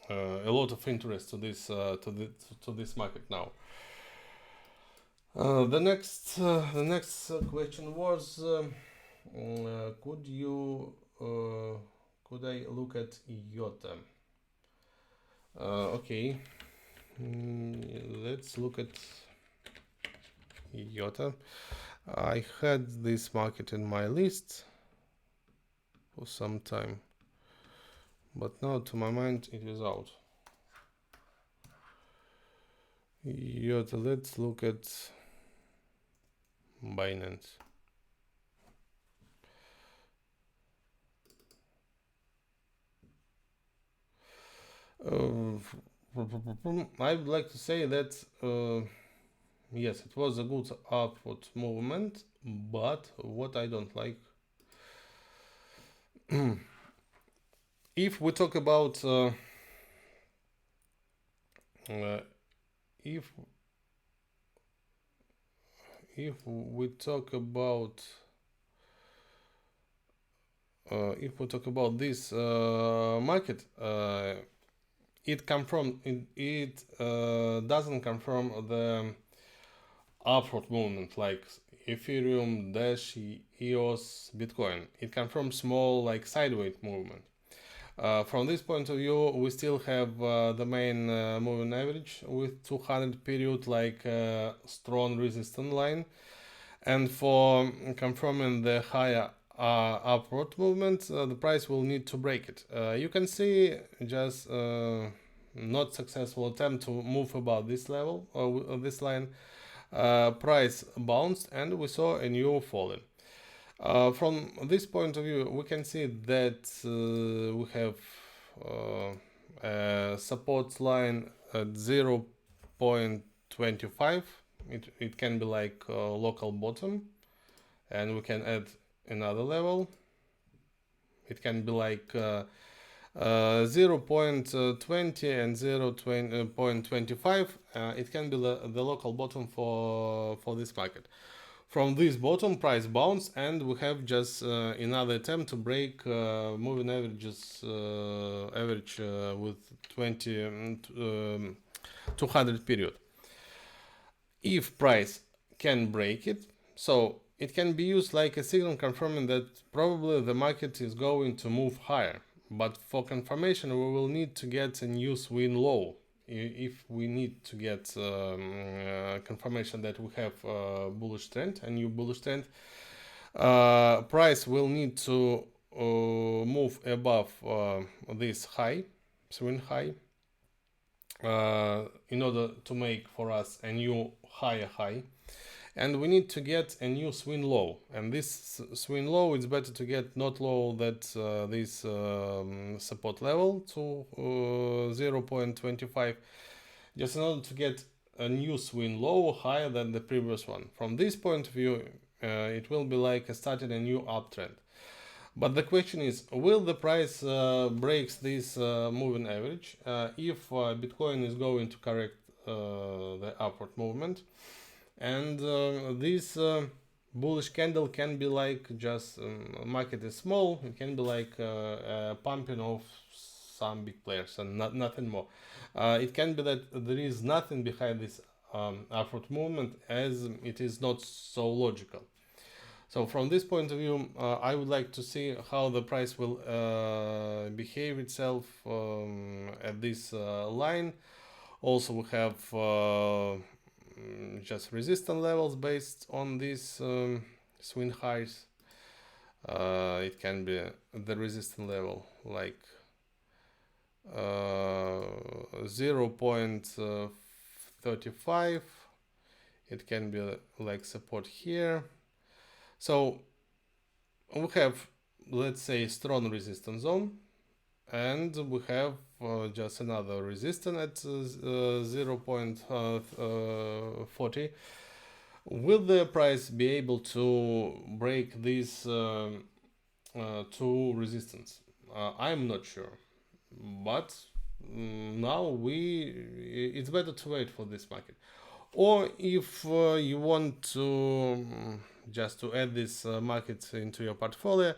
a lot of interest to this market now. The next question was, could I look at IOTA? Okay, let's look at IOTA. I had this market in my list for some time, but now to my mind it is out. IOTA, let's look at Binance. I would like to say that yes, it was a good upward movement, but what I don't like, if we talk about if we talk about this market, it doesn't confirm the upward movement like Ethereum, Dash, EOS, Bitcoin. It confirms small like sideways movement. From this point of view, we still have the main moving average with 200 period like strong resistance line, and for confirming the higher upward movement, the price will need to break it. You can see just not successful attempt to move above this level or this line. Price bounced and we saw a new falling. From this point of view, we can see that we have a support line at 0.25. It can be like a local bottom, and we can add another level. It can be like 0.20 and 0.25. It can be the local bottom for this market. From this bottom, price bounce, and we have just another attempt to break moving averages average with 200 period. If price can break it, so it can be used like a signal confirming that probably the market is going to move higher. But for confirmation, we will need to get a new swing low. If we need to get confirmation that we have a bullish trend, a new bullish trend, price will need to move above this high, swing high, in order to make for us a new higher high. And we need to get a new swing low, and this swing low, it's better to get not low that this support level to 0.25, just in order to get a new swing low higher than the previous one. From this point of view, it will be like starting a new uptrend. But the question is, will the price breaks this moving average if Bitcoin is going to correct the upward movement? And this bullish candle can be like just market is small. It can be like pumping of some big players and nothing more. It can be that there is nothing behind this upward movement, as it is not so logical. So from this point of view, I would like to see how the price will behave itself at this line. Also, we have just resistance levels based on these swing highs. It can be the resistance level like 0.35. It can be like support here. So we have, let's say, strong resistance zone, and we have just another resistance at 0.40. Will the price be able to break these two resistance? I'm not sure, but now it's better to wait for this market. Or if you want to just to add this market into your portfolio,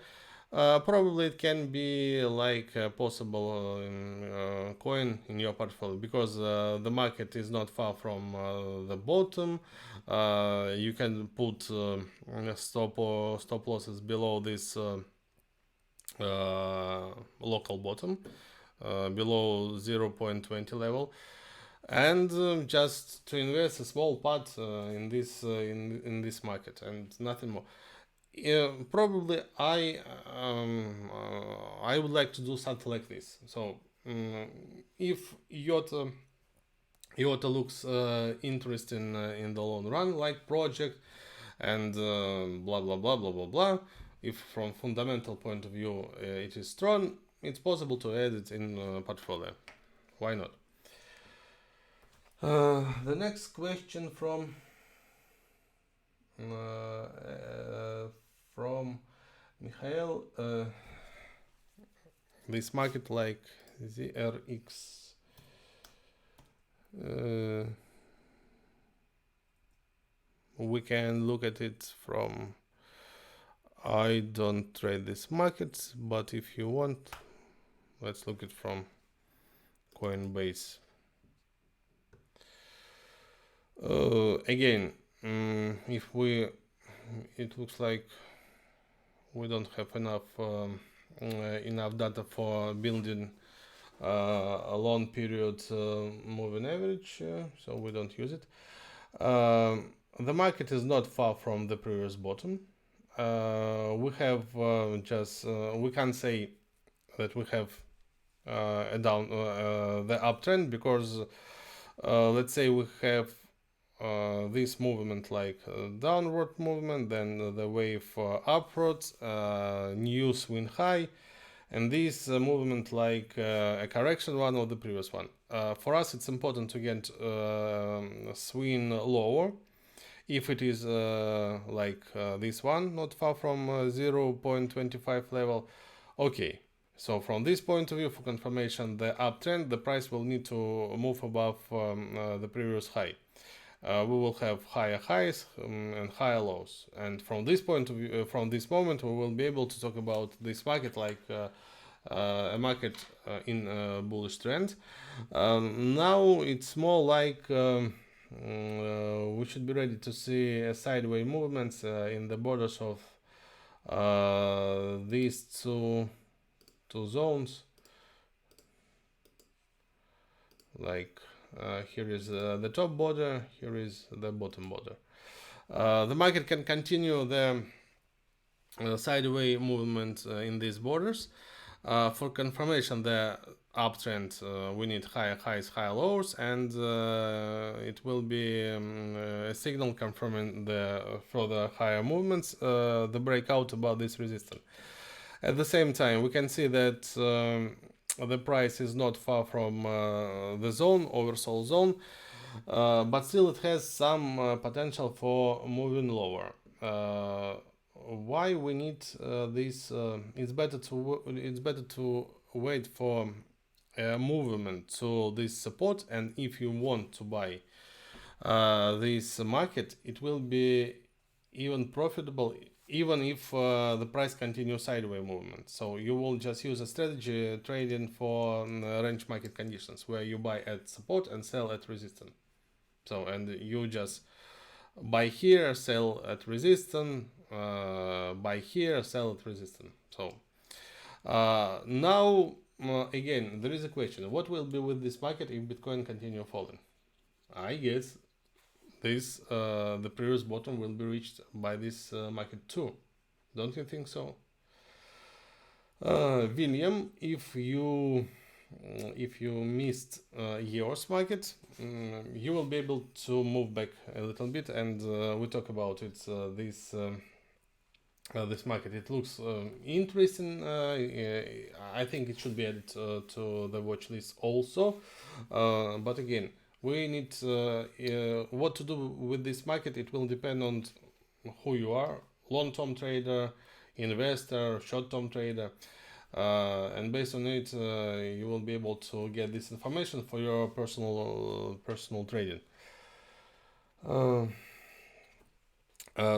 probably it can be like a possible coin in your portfolio, because the market is not far from the bottom. You can put stop losses below this local bottom, below 0.20 level, and just to invest a small part in this market and nothing more. Probably I would like to do something like this. So if IOTA looks interesting in the long run, like project, and blah blah blah blah blah blah, if from fundamental point of view it is strong, it's possible to add it in portfolio. Why not? The next question from Mikhail. This market like ZRX. We can look at it from. I don't trade this market, but if you want, let's look at from Coinbase. Again, if it looks like we don't have enough data for building a long period moving average, so we don't use it. The market is not far from the previous bottom. We have we can't say that we have the uptrend, because let's say we have this movement like downward movement, then the wave upwards, new swing high, and this movement like a correction one of the previous one. For us, it's important to get swing lower. If it is like this one, not far from 0.25 level, okay. So from this point of view, for confirmation, the uptrend, the price will need to move above the previous high. We will have higher highs and higher lows, and from this point of view, from this moment, we will be able to talk about this market like a market in bullish trend. Now it's more like we should be ready to see a sideways movements in the borders of these two zones. Like here is the top border, here is the bottom border. The market can continue the sideways movement in these borders. For confirmation, the uptrend, we need higher highs, higher lows, and it will be a signal confirming the further higher movements, the breakout above this resistance. At the same time, we can see that the price is not far from the zone, oversold zone. but still it has some potential for moving lower. Why we need this? It's better to wait for a movement to this support, and if you want to buy this market, it will be even profitable even if the price continues sideways movement. So you will just use a strategy trading for range market conditions where you buy at support and sell at resistance. So and you just buy here, sell at resistance, buy here, sell at resistance. So now again there is a question: what will be with this market if Bitcoin continue falling? I guess this the previous bottom will be reached by this market too. Don't you think so? William, if you missed yours market, you will be able to move back a little bit, and we talk about it. This market, it looks interesting. I think it should be added to the watch list also. But again, we need what to do with this market. It will depend on who you are: long-term trader, investor, short-term trader. And based on it, you will be able to get this information for your personal trading.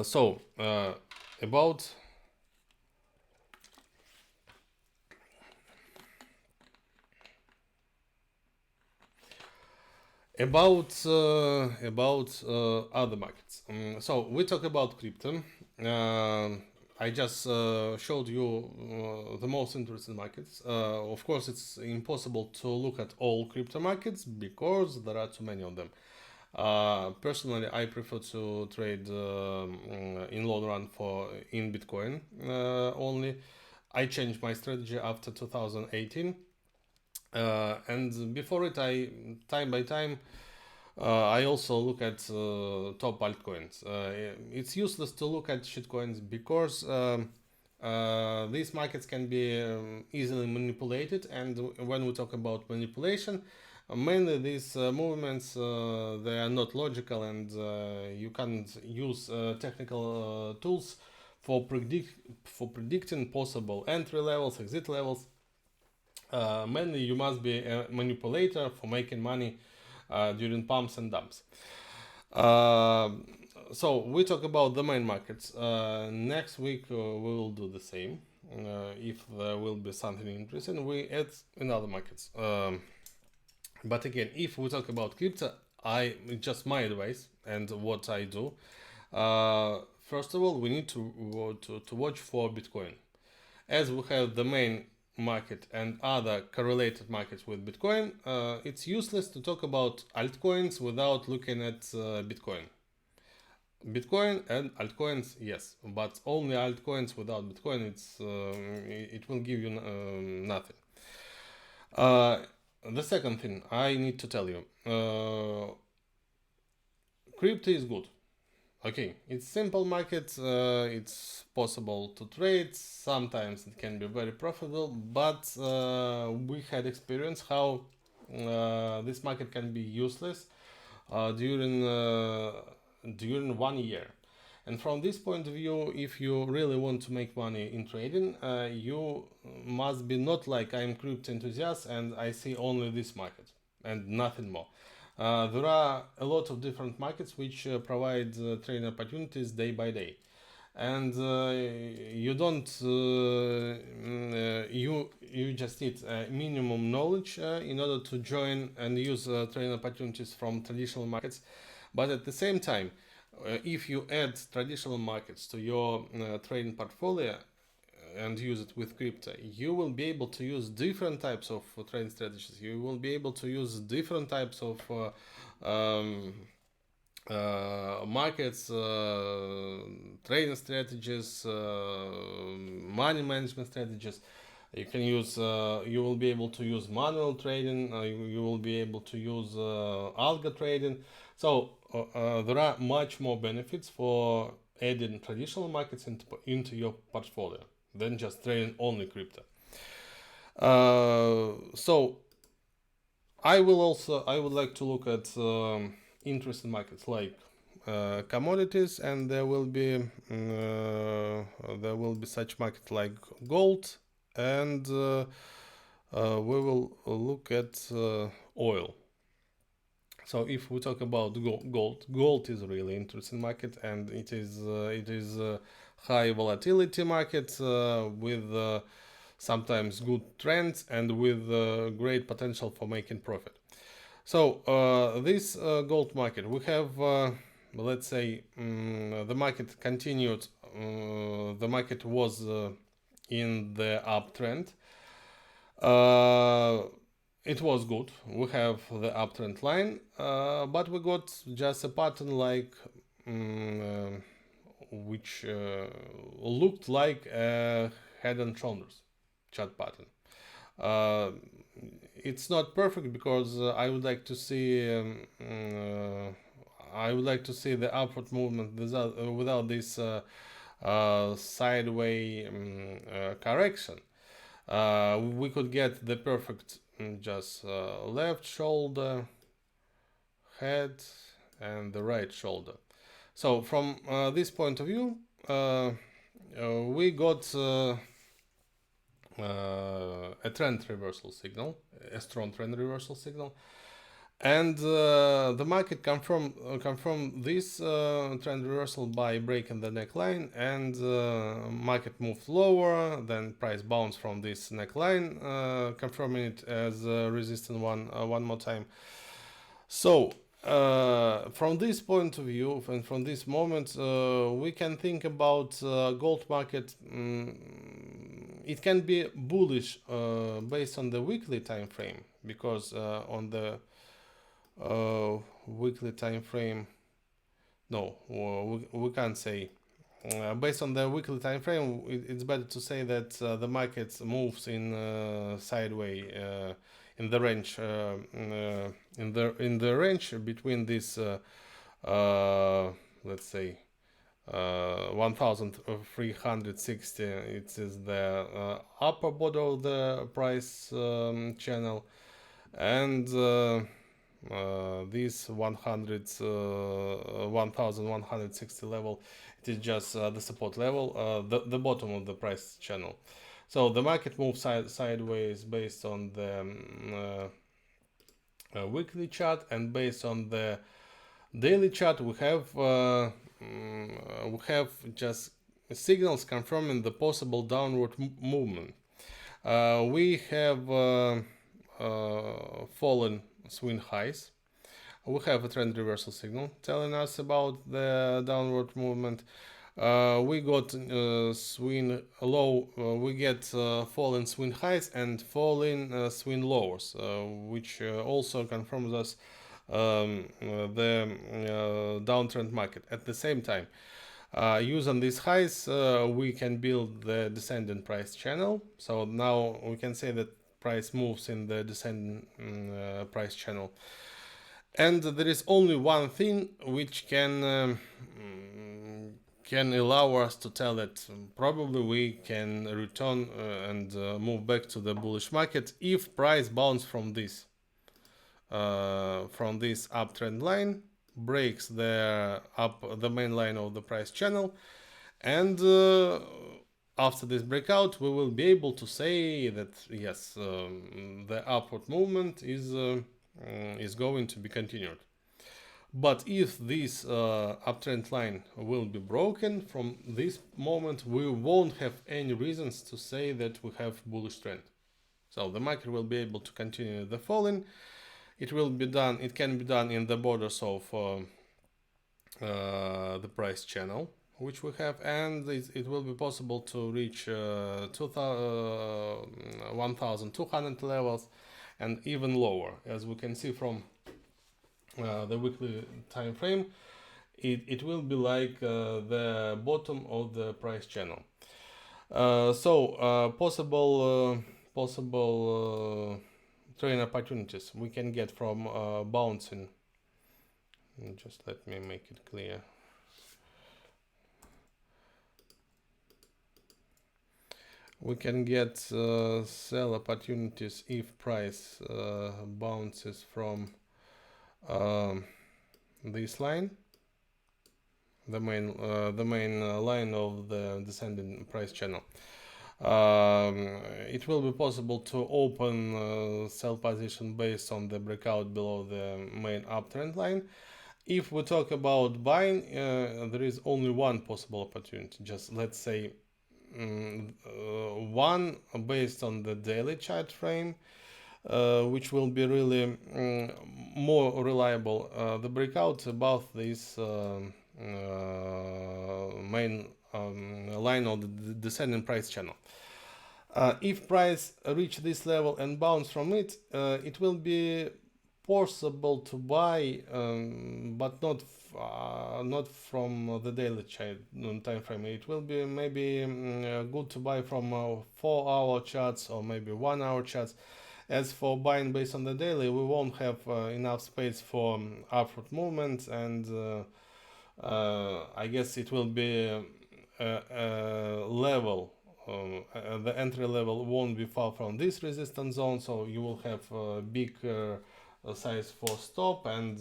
So about other markets. So we talk about crypto. I just showed you the most interesting markets. Of course, it's impossible to look at all crypto markets because there are too many of them. Personally, I prefer to trade in long run in Bitcoin only. I changed my strategy after 2018, and before it, time by time I also look at top altcoins. It's useless to look at shitcoins because these markets can be easily manipulated, and when we talk about manipulation, mainly these movements they are not logical, and you can't use technical tools for predicting possible entry levels, exit levels. Mainly you must be a manipulator for making money during pumps and dumps. So we talk about the main markets. Next week we will do the same. If there will be something interesting, we add in other markets. But again, if we talk about crypto, just my advice and what I do. First of all, we need to watch for Bitcoin, as we have the main market and other correlated markets with Bitcoin. It's useless to talk about altcoins without looking at Bitcoin. Bitcoin and altcoins, yes, but only altcoins without Bitcoin, it will give you nothing. The second thing I need to tell you, crypto is good. Okay, it's simple market, it's possible to trade, sometimes it can be very profitable, but we had experience how this market can be useless during 1 year. And from this point of view, if you really want to make money in trading, you must be not like I'm crypto enthusiast and I see only this market and nothing more. There are a lot of different markets which provide trading opportunities day by day, and you don't you just need minimum knowledge in order to join and use trading opportunities from traditional markets. But at the same time, if you add traditional markets to your trading portfolio and use it with crypto, you will be able to use different types of trading strategies. You will be able to use different types of markets, trading strategies, money management strategies. You can use. You will be able to use manual trading. You will be able to use algo trading. So there are much more benefits for adding traditional markets into your portfolio than just trading only crypto. So I would like to look at interesting markets like commodities, and there will be such markets like gold, and we will look at oil. So if we talk about gold is a really interesting market, and it is high volatility market with sometimes good trends and with great potential for making profit. So this gold market, we have, let's say, the market continued. The market was in the uptrend. It was good. We have the uptrend line, but we got just a pattern like which looked like a head and shoulders chart pattern. It's not perfect because I would like to see the upward movement without this sideways correction. We could get the perfect just left shoulder, head, and the right shoulder. So from this point of view, we got a trend reversal signal, a strong trend reversal signal, and the market confirmed this trend reversal by breaking the neckline, and market moved lower, then price bounced from this neckline, confirming it as a resistance one more time. So from this point of view and from this moment, we can think about gold market. It can be bullish based on the weekly time frame, because on the weekly time frame, no, we can't say. Based on the weekly time frame, it's better to say that the market moves in sideways in the range in the range between this let's say 1360. It is the upper border of the price channel, and this 1160 level, it is just the support level, the bottom of the price channel. So the market moves sideways based on the weekly chart, and based on the daily chart we have just signals confirming the possible downward movement. We have fallen swing highs. We have a trend reversal signal telling us about the downward movement. We got swing low. We get falling swing highs and falling swing lows, which also confirms us the downtrend market. At the same time, using these highs, we can build the descending price channel. So now we can say that price moves in the descending price channel. And there is only one thing which can allow us to tell that probably we can return and move back to the bullish market if price bounce from this uptrend line, breaks the main line of the price channel, and after this breakout we will be able to say that yes, the upward movement is going to be continued. But if this uptrend line will be broken, from this moment we won't have any reasons to say that we have bullish trend. So the market will be able to continue the falling. It can be done in the borders of the price channel which we have, and it will be possible to reach 1200 levels and even lower. As we can see from the weekly time frame, it will be like the bottom of the price channel. Possible trading opportunities we can get from bouncing. Just let me make it clear. We can get sell opportunities if price bounces from this line, the main line of the descending price channel. It will be possible to open sell position based on the breakout below the main uptrend line. If we talk about buying, there is only one possible opportunity. Just let's say one based on the daily chart frame, which will be really more reliable. The breakout above this main line of the descending price channel. If price reach this level and bounce from it, it will be possible to buy, but not from the daily chart time frame. It will be maybe good to buy from 4-hour charts or maybe 1-hour charts. As for buying based on the daily, we won't have enough space for upward movement, and I guess it will be level. The entry level won't be far from this resistance zone, so you will have a big size for stop and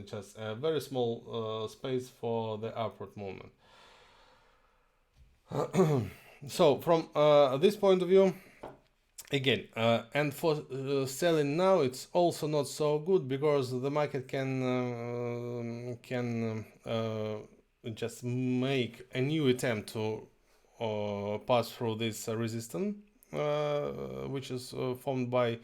just a very small space for the upward movement. So from this point of view, again, and for selling now, it's also not so good, because the market can just make a new attempt to pass through this resistance, which is formed by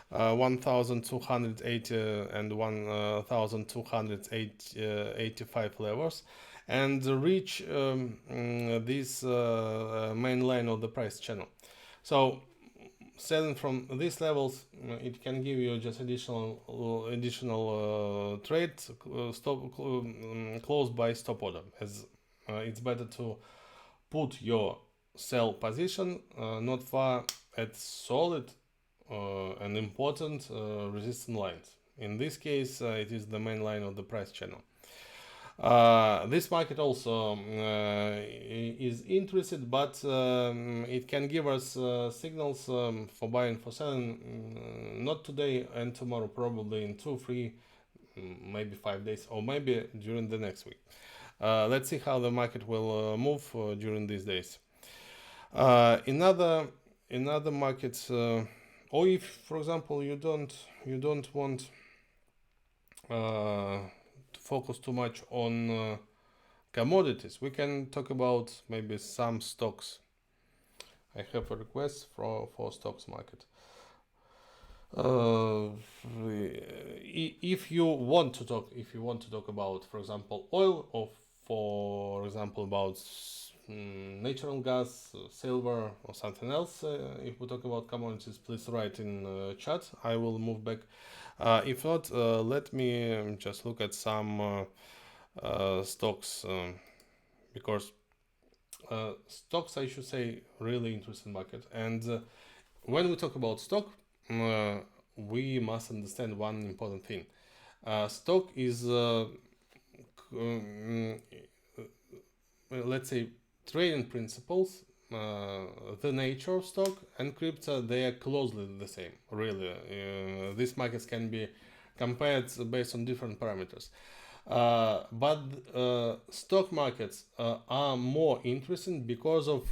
1280 and 1285 levels, and reach this main line of the price channel. So selling from these levels, it can give you just additional trade stop closed by stop order, as it's better to put your sell position not far at solid and important resistance lines. In this case, it is the main line of the price channel. This market also is interested, but it can give us signals for buying, for selling, not today and tomorrow, probably in 2, 3, maybe 5 days, or maybe during the next week. Let's see how the market will move during these days. In other markets, or if, for example, you don't want to focus too much on commodities, we can talk about maybe some stocks. I have a request for stocks market. If you want to talk about, for example, oil, or for example about natural gas, silver, or something else, if we talk about commodities, please write in chat. I will move back. If not, let me just look at some stocks, because stocks, I should say, really interesting market. And when we talk about stock, we must understand one important thing. Stock is, let's say, trading principles, the nature of stock and crypto, they are closely the same, really. These markets can be compared based on different parameters. But stock markets are more interesting because of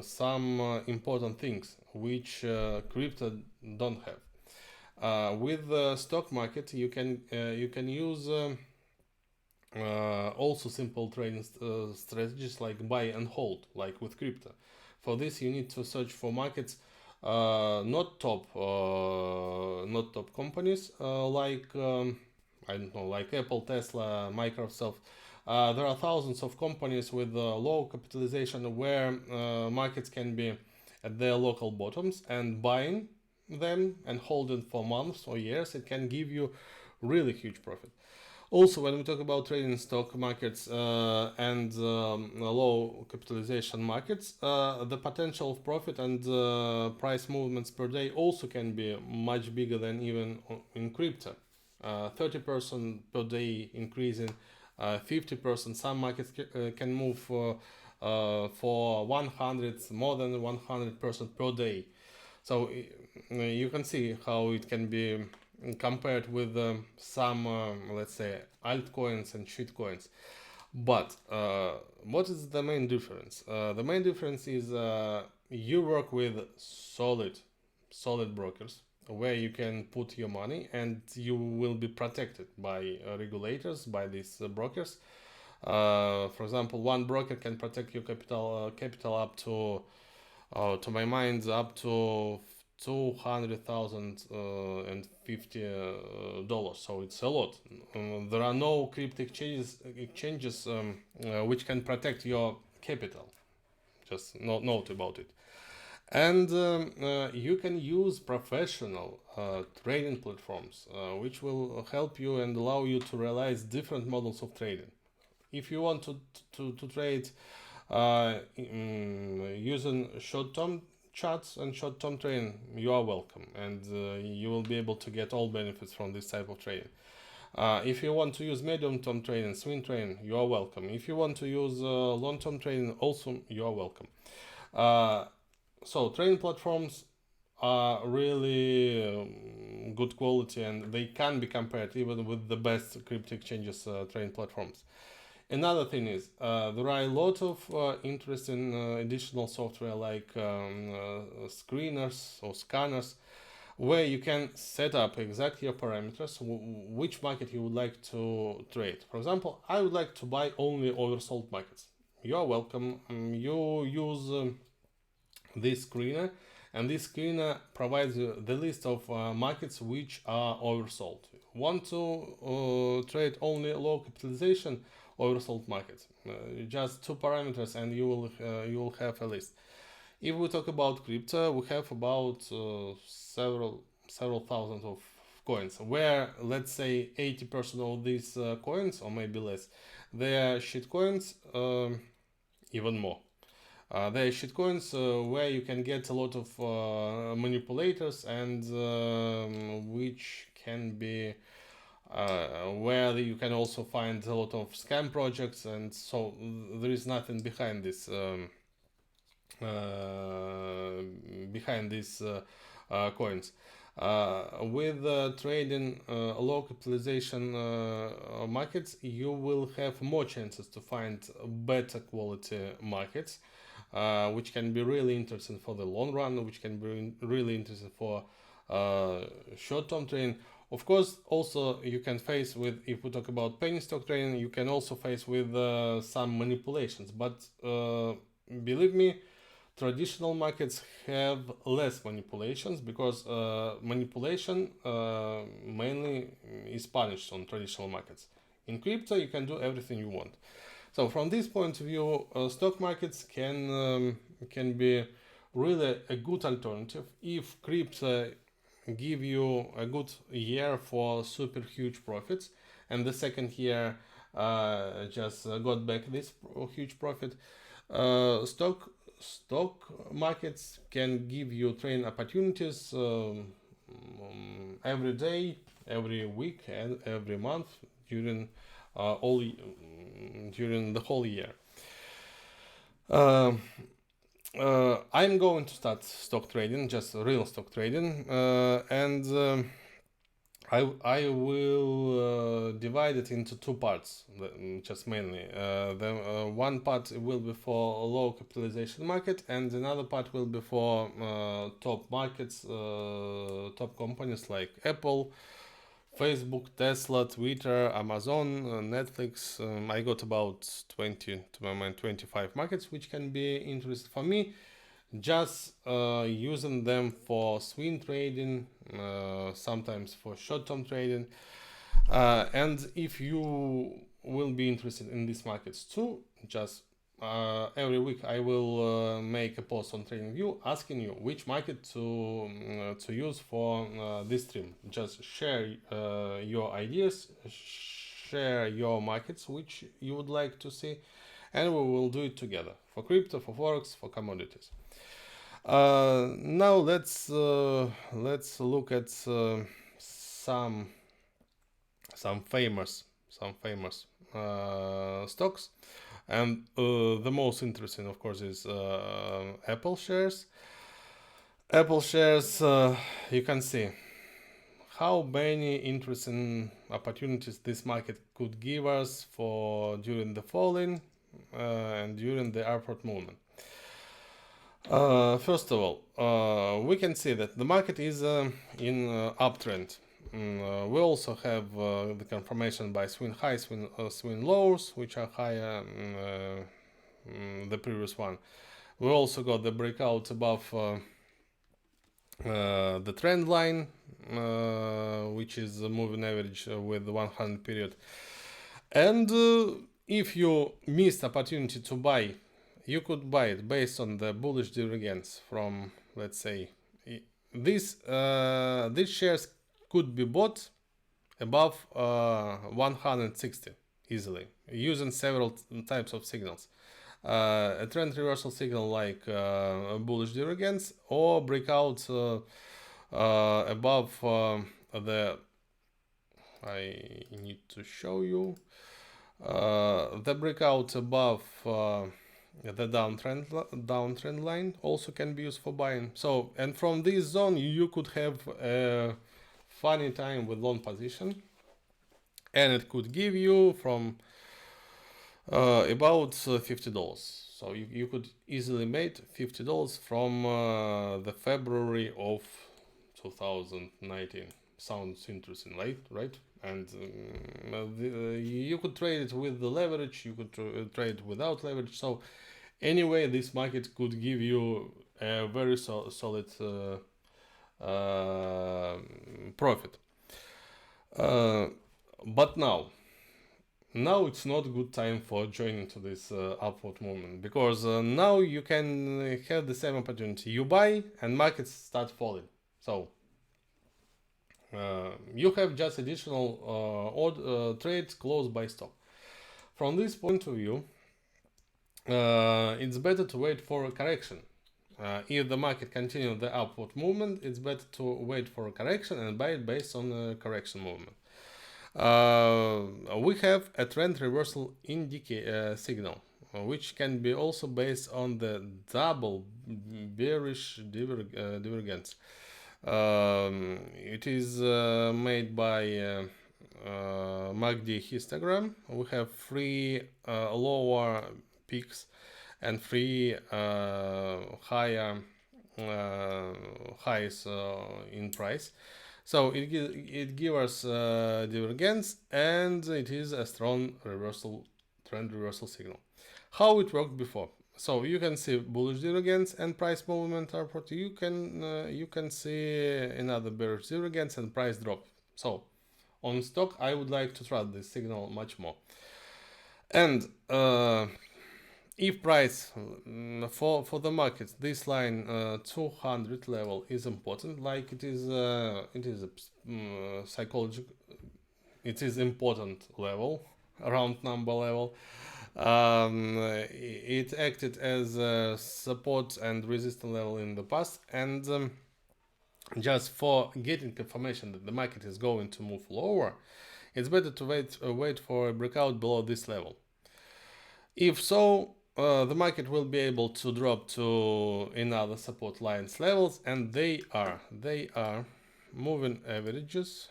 some important things which crypto don't have. With the stock market, you can use also simple trading strategies like buy and hold, like with crypto. For this, you need to search for markets, not top companies, like I don't know, like Apple, Tesla, Microsoft. There are thousands of companies with low capitalization where markets can be at their local bottoms, and buying them and holding for months or years, it can give you really huge profit. Also, when we talk about trading stock markets and low capitalization markets, the potential of profit and price movements per day also can be much bigger than even in crypto. 30% per day increasing, 50%. Some markets can move for 100, more than 100% per day. So you can see how it can be compared with some let's say altcoins and shitcoins. But what is the main difference? The main difference is you work with solid brokers where you can put your money and you will be protected by regulators, by these brokers. For example, one broker can protect your capital up to my mind, up to $200,050. So it's a lot. There are no crypto exchanges which can protect your capital. Just note about it. And you can use professional trading platforms, which will help you and allow you to realize different models of trading. If you want to trade using short-term charts and short-term trading, you are welcome, and you will be able to get all benefits from this type of trading. If you want to use medium-term trading, swing trading, you are welcome. If you want to use long-term trading, also you are welcome. So trading platforms are really good quality, and they can be compared even with the best crypto exchanges trading platforms. Another thing is there are a lot of interesting additional software like screeners or scanners, where you can set up exactly your parameters, which market you would like to trade. For example, I would like to buy only oversold markets. You are welcome. You use this screener, and this screener provides you the list of markets which are oversold. Want to trade only low capitalization oversold markets? Just two parameters, and you will have a list. If we talk about crypto, we have about several thousands of coins, where let's say 80% of these coins, or maybe less, they are shit coins, even more. There are shitcoins where you can get a lot of manipulators, and which can be where you can also find a lot of scam projects, and so there is nothing behind this coins. With trading low capitalization markets, you will have more chances to find better quality markets, which can be really interesting for the long run, which can be really interesting for short-term trading. Of course, also you can face with, if we talk about penny stock trading, you can also face with some manipulations. But believe me, traditional markets have less manipulations, because manipulation mainly is punished on traditional markets. In crypto, you can do everything you want. So from this point of view, stock markets can be really a good alternative if crypto give you a good year for super huge profits, and the second year just got back this huge profit. Stock markets can give you trading opportunities every day, every week, and every month during during the whole year. I'm going to start stock trading, just real stock trading, and I will divide it into two parts, just mainly. The one part will be for low capitalization market, and another part will be for top markets, top companies like Apple, Facebook, Tesla, Twitter, Amazon, Netflix. I got about 20, to my mind, 25 markets which can be interesting for me. Just using them for swing trading, sometimes for short-term trading. And if you will be interested in these markets too, just every week I will make a post on TradingView asking you which market to use for this stream. Just share your ideas, share your markets which you would like to see, and we will do it together for crypto, for Forex, for commodities. Now let's look at some famous stocks, and the most interesting, of course, is Apple shares. Apple shares, you can see how many interesting opportunities this market could give us for during the falling and during the upward movement. First of all, we can see that the market is in uptrend. We also have the confirmation by swing highs, swing lows, which are higher the previous one. We also got the breakout above the trend line, which is a moving average with the 100 period. And if you missed opportunity to buy, you could buy it based on the bullish divergence from, let's say, these shares could be bought above 160 easily using several types of signals. A trend reversal signal like a bullish divergence or breakout above the, I need to show you, the breakout above the downtrend line also can be used for buying. So, and from this zone you could have a funny time with long position, and it could give you from about $50. So you could easily make $50 from the February of 2019. Sounds interesting, right? And you could trade it with the leverage, you could trade without leverage. So anyway, this market could give you a very solid profit. But now it's not a good time for joining to this upward movement, because now you can have the same opportunity. You buy and markets start falling. So you have just additional odd trades closed by stop. From this point of view, it's better to wait for a correction. If the market continues the upward movement, it's better to wait for a correction and buy it based on the correction movement. We have a trend reversal signal, which can be also based on the double bearish divergence. It is made by MACD histogram. We have 3 lower peaks and 3 higher highs in price. So it gives us divergence, and it is a strong trend reversal signal. How it worked before? So you can see bullish divergence and price movement upward. You can see another bearish divergence and price drop. So on stock, I would like to trust this signal much more. And if price for the market, this line 200 level is important, like it is a psychological, it is important level, round number level. It acted as a support and resistance level in the past, and just for getting confirmation that the market is going to move lower, it's better to wait for a breakout below this level. If so, the market will be able to drop to another support lines levels, and they are moving averages,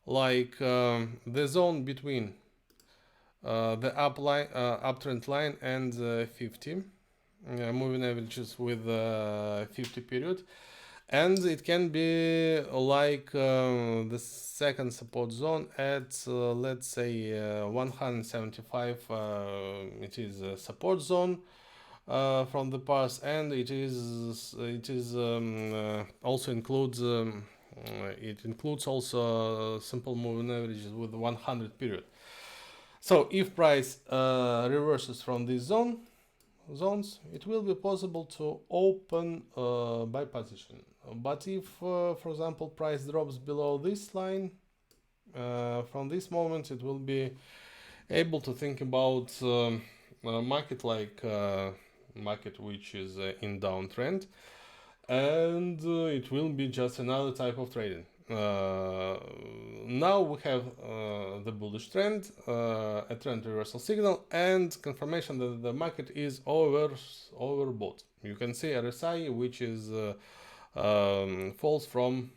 like the zone between the uptrend line and 50 moving averages with 50 period, and it can be like the second support zone at let's say 175. It is a support zone from the past, and it also includes also simple moving averages with 100 period. So if price reverses from these zones, it will be possible to open buy position. But if, for example, price drops below this line, from this moment it will be able to think about a market like market which is in downtrend, and it will be just another type of trading. Now we have the bullish trend, a trend reversal signal, and confirmation that the market is overbought. You can see RSI, which is falls from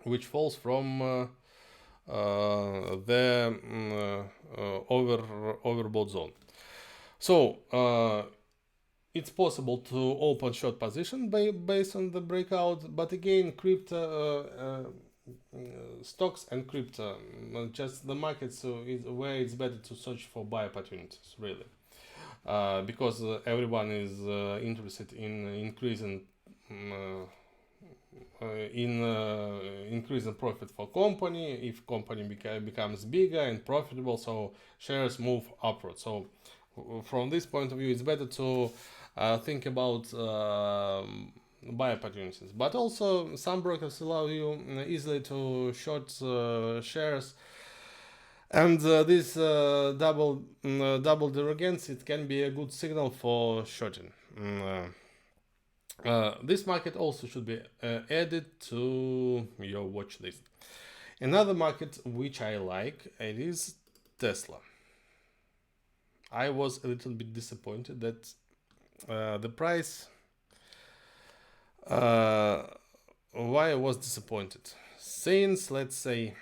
which falls from the overbought zone. So it's possible to open short position based on the breakout, but again, crypto stocks and crypto, just the markets is where it's better to search for buy opportunities, really, because everyone is interested in increasing increasing profit for company. If company becomes bigger and profitable, so shares move upward. So from this point of view, it's better to think about buy opportunities. But also, some brokers allow you easily to short shares, and this double divergence, it can be a good signal for shorting. This market also should be added to your watch list. Another market which I like, it is Tesla. I was a little bit disappointed that the price. Why I was disappointed? Since, let's say,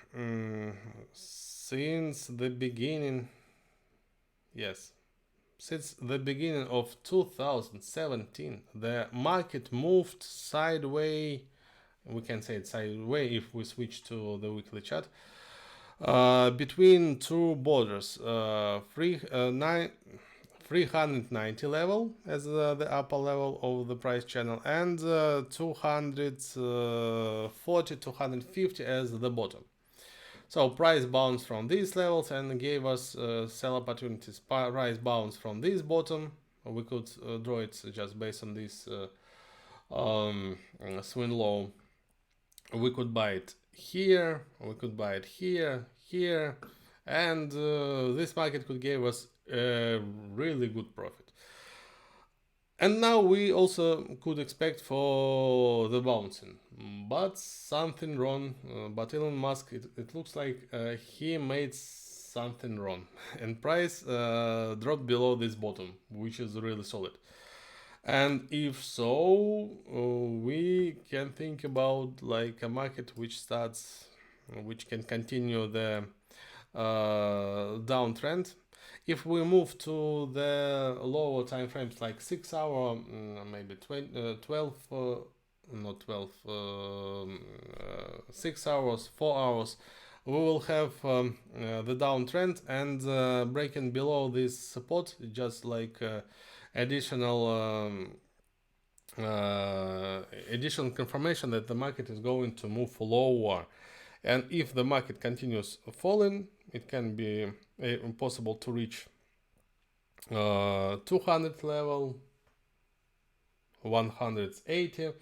since the beginning, yes, since the beginning of 2017, the market moved sideways. We can say it sideways if we switch to the weekly chart. Between two borders, 390 level as the upper level of the price channel, and 240 250 as the bottom. So price bounced from these levels and gave us sell opportunities. Price bounced from this bottom. We could draw it just based on this swing low. We could buy it here, we could buy it here, and this market could give us a really good profit. And now we also could expect for the bouncing, but something wrong. But Elon Musk, it looks like he made something wrong, and price dropped below this bottom, which is really solid. And if so, we can think about like a market which can continue the downtrend. If we move to the lower time frames, like 6 hour, maybe 12, not 12, 6 hours, 4 hours, we will have the downtrend, and breaking below this support, just like additional confirmation that the market is going to move lower. And if the market continues falling, it can be possible to reach 200 level, 180.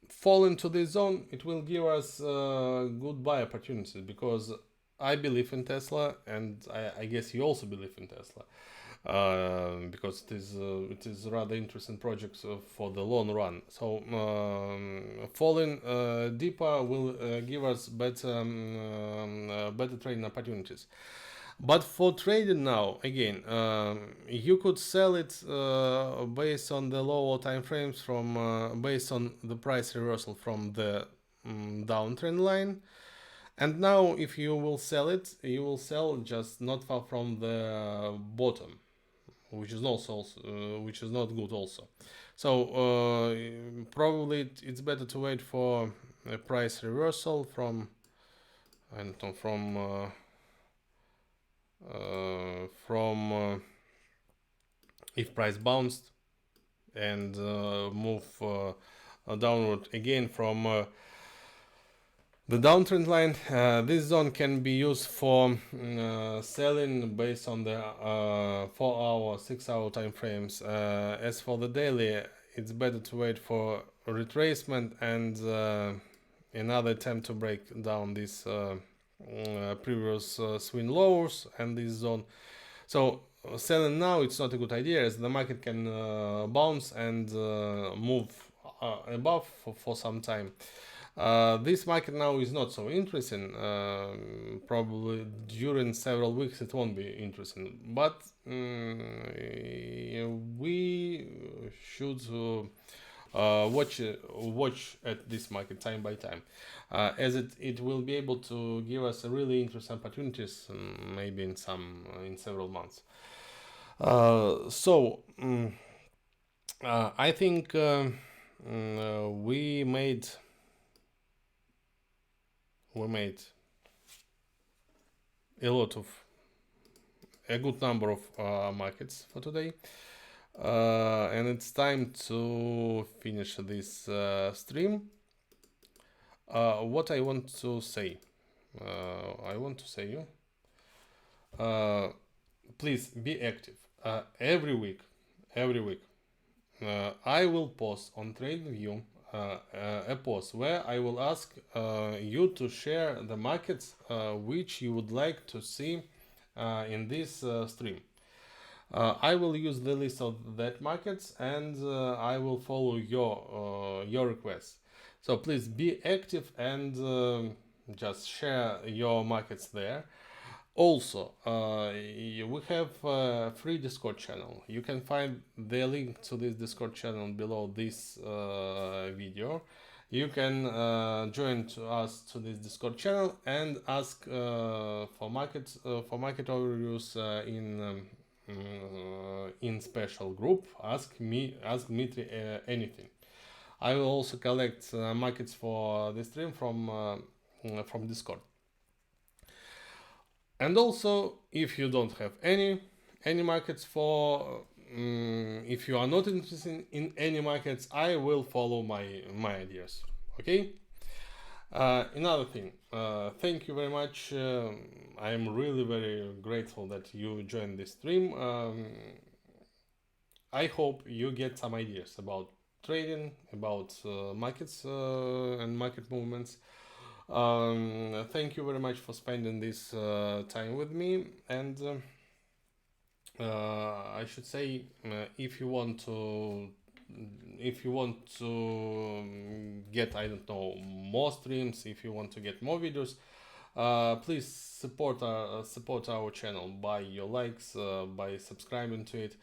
Fall into this zone, it will give us good buy opportunities, because I believe in Tesla, and I guess you also believe in Tesla, because it is rather interesting project for the long run. So falling deeper will give us better trading opportunities. But for trading now, again, you could sell it based on the lower time frames, from based on the price reversal from the downtrend line. And now, if you will sell it, you will sell just not far from the bottom, which is also which is not good also. So probably it's better to wait for a price reversal from if price bounced and move downward again from the downtrend line. This zone can be used for selling based on the 4 hour, 6 hour time frames. As for the daily, it's better to wait for a retracement and another attempt to break down this previous swing lows and this zone. So selling now, it's not a good idea, as the market can bounce and move above for some time. This market now is not so interesting. Probably during several weeks it won't be interesting, but we should watch at this market time by time, as it will be able to give us a really interesting opportunities, maybe in several months. I think we made a good number of markets for today, and it's time to finish this stream. What I want to say, please be active every week. I will post on TradingView a post where I will ask you to share the markets which you would like to see in this stream. I will use the list of that markets, and I will follow your requests. So please be active and just share your markets there. Also, we have a free Discord channel. You can find the link to this Discord channel below this video. You can join us to this Discord channel and ask for market overviews in special group. Ask Dmitry anything. I will also collect markets for the stream from Discord. And also, if you don't have any markets if you are not interested in any markets, I will follow my ideas. Okay. Another thing, thank you very much. I am really very grateful that you joined this stream. I hope you get some ideas about trading, about markets and market movements. Thank you very much for spending this time with me, and I should say, if you want to get, I don't know, more streams, if you want to get more videos, please support our channel by your likes, by subscribing to it.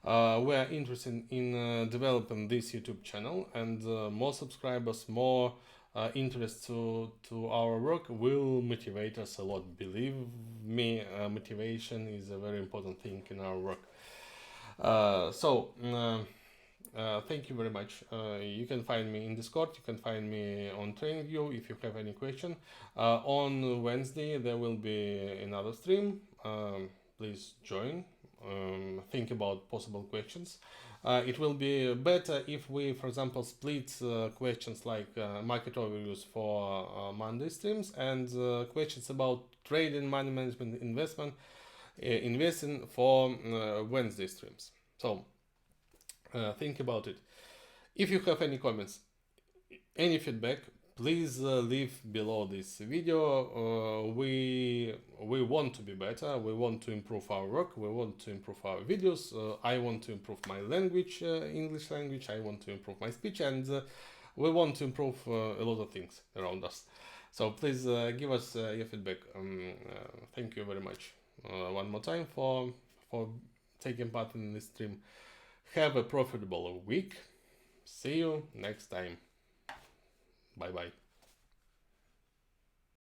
We are interested in developing this YouTube channel, and more subscribers, more interest to our work will motivate us a lot. Believe me, motivation is a very important thing in our work. Thank you very much. You can find me in Discord, you can find me on TradingView if you have any question. On Wednesday there will be another stream. Please join. Think about possible questions. It will be better if we, for example, split questions like market overviews for Monday streams, and questions about trading, money management, investing for Wednesday streams. So think about it. If you have any comments, any feedback, please leave below this video. We want to be better, we want to improve our work, we want to improve our videos. I want to improve my language, English language, I want to improve my speech, and we want to improve a lot of things around us. So please give us your feedback. Thank you very much one more time for taking part in this stream. Have a profitable week. See you next time. Bye bye.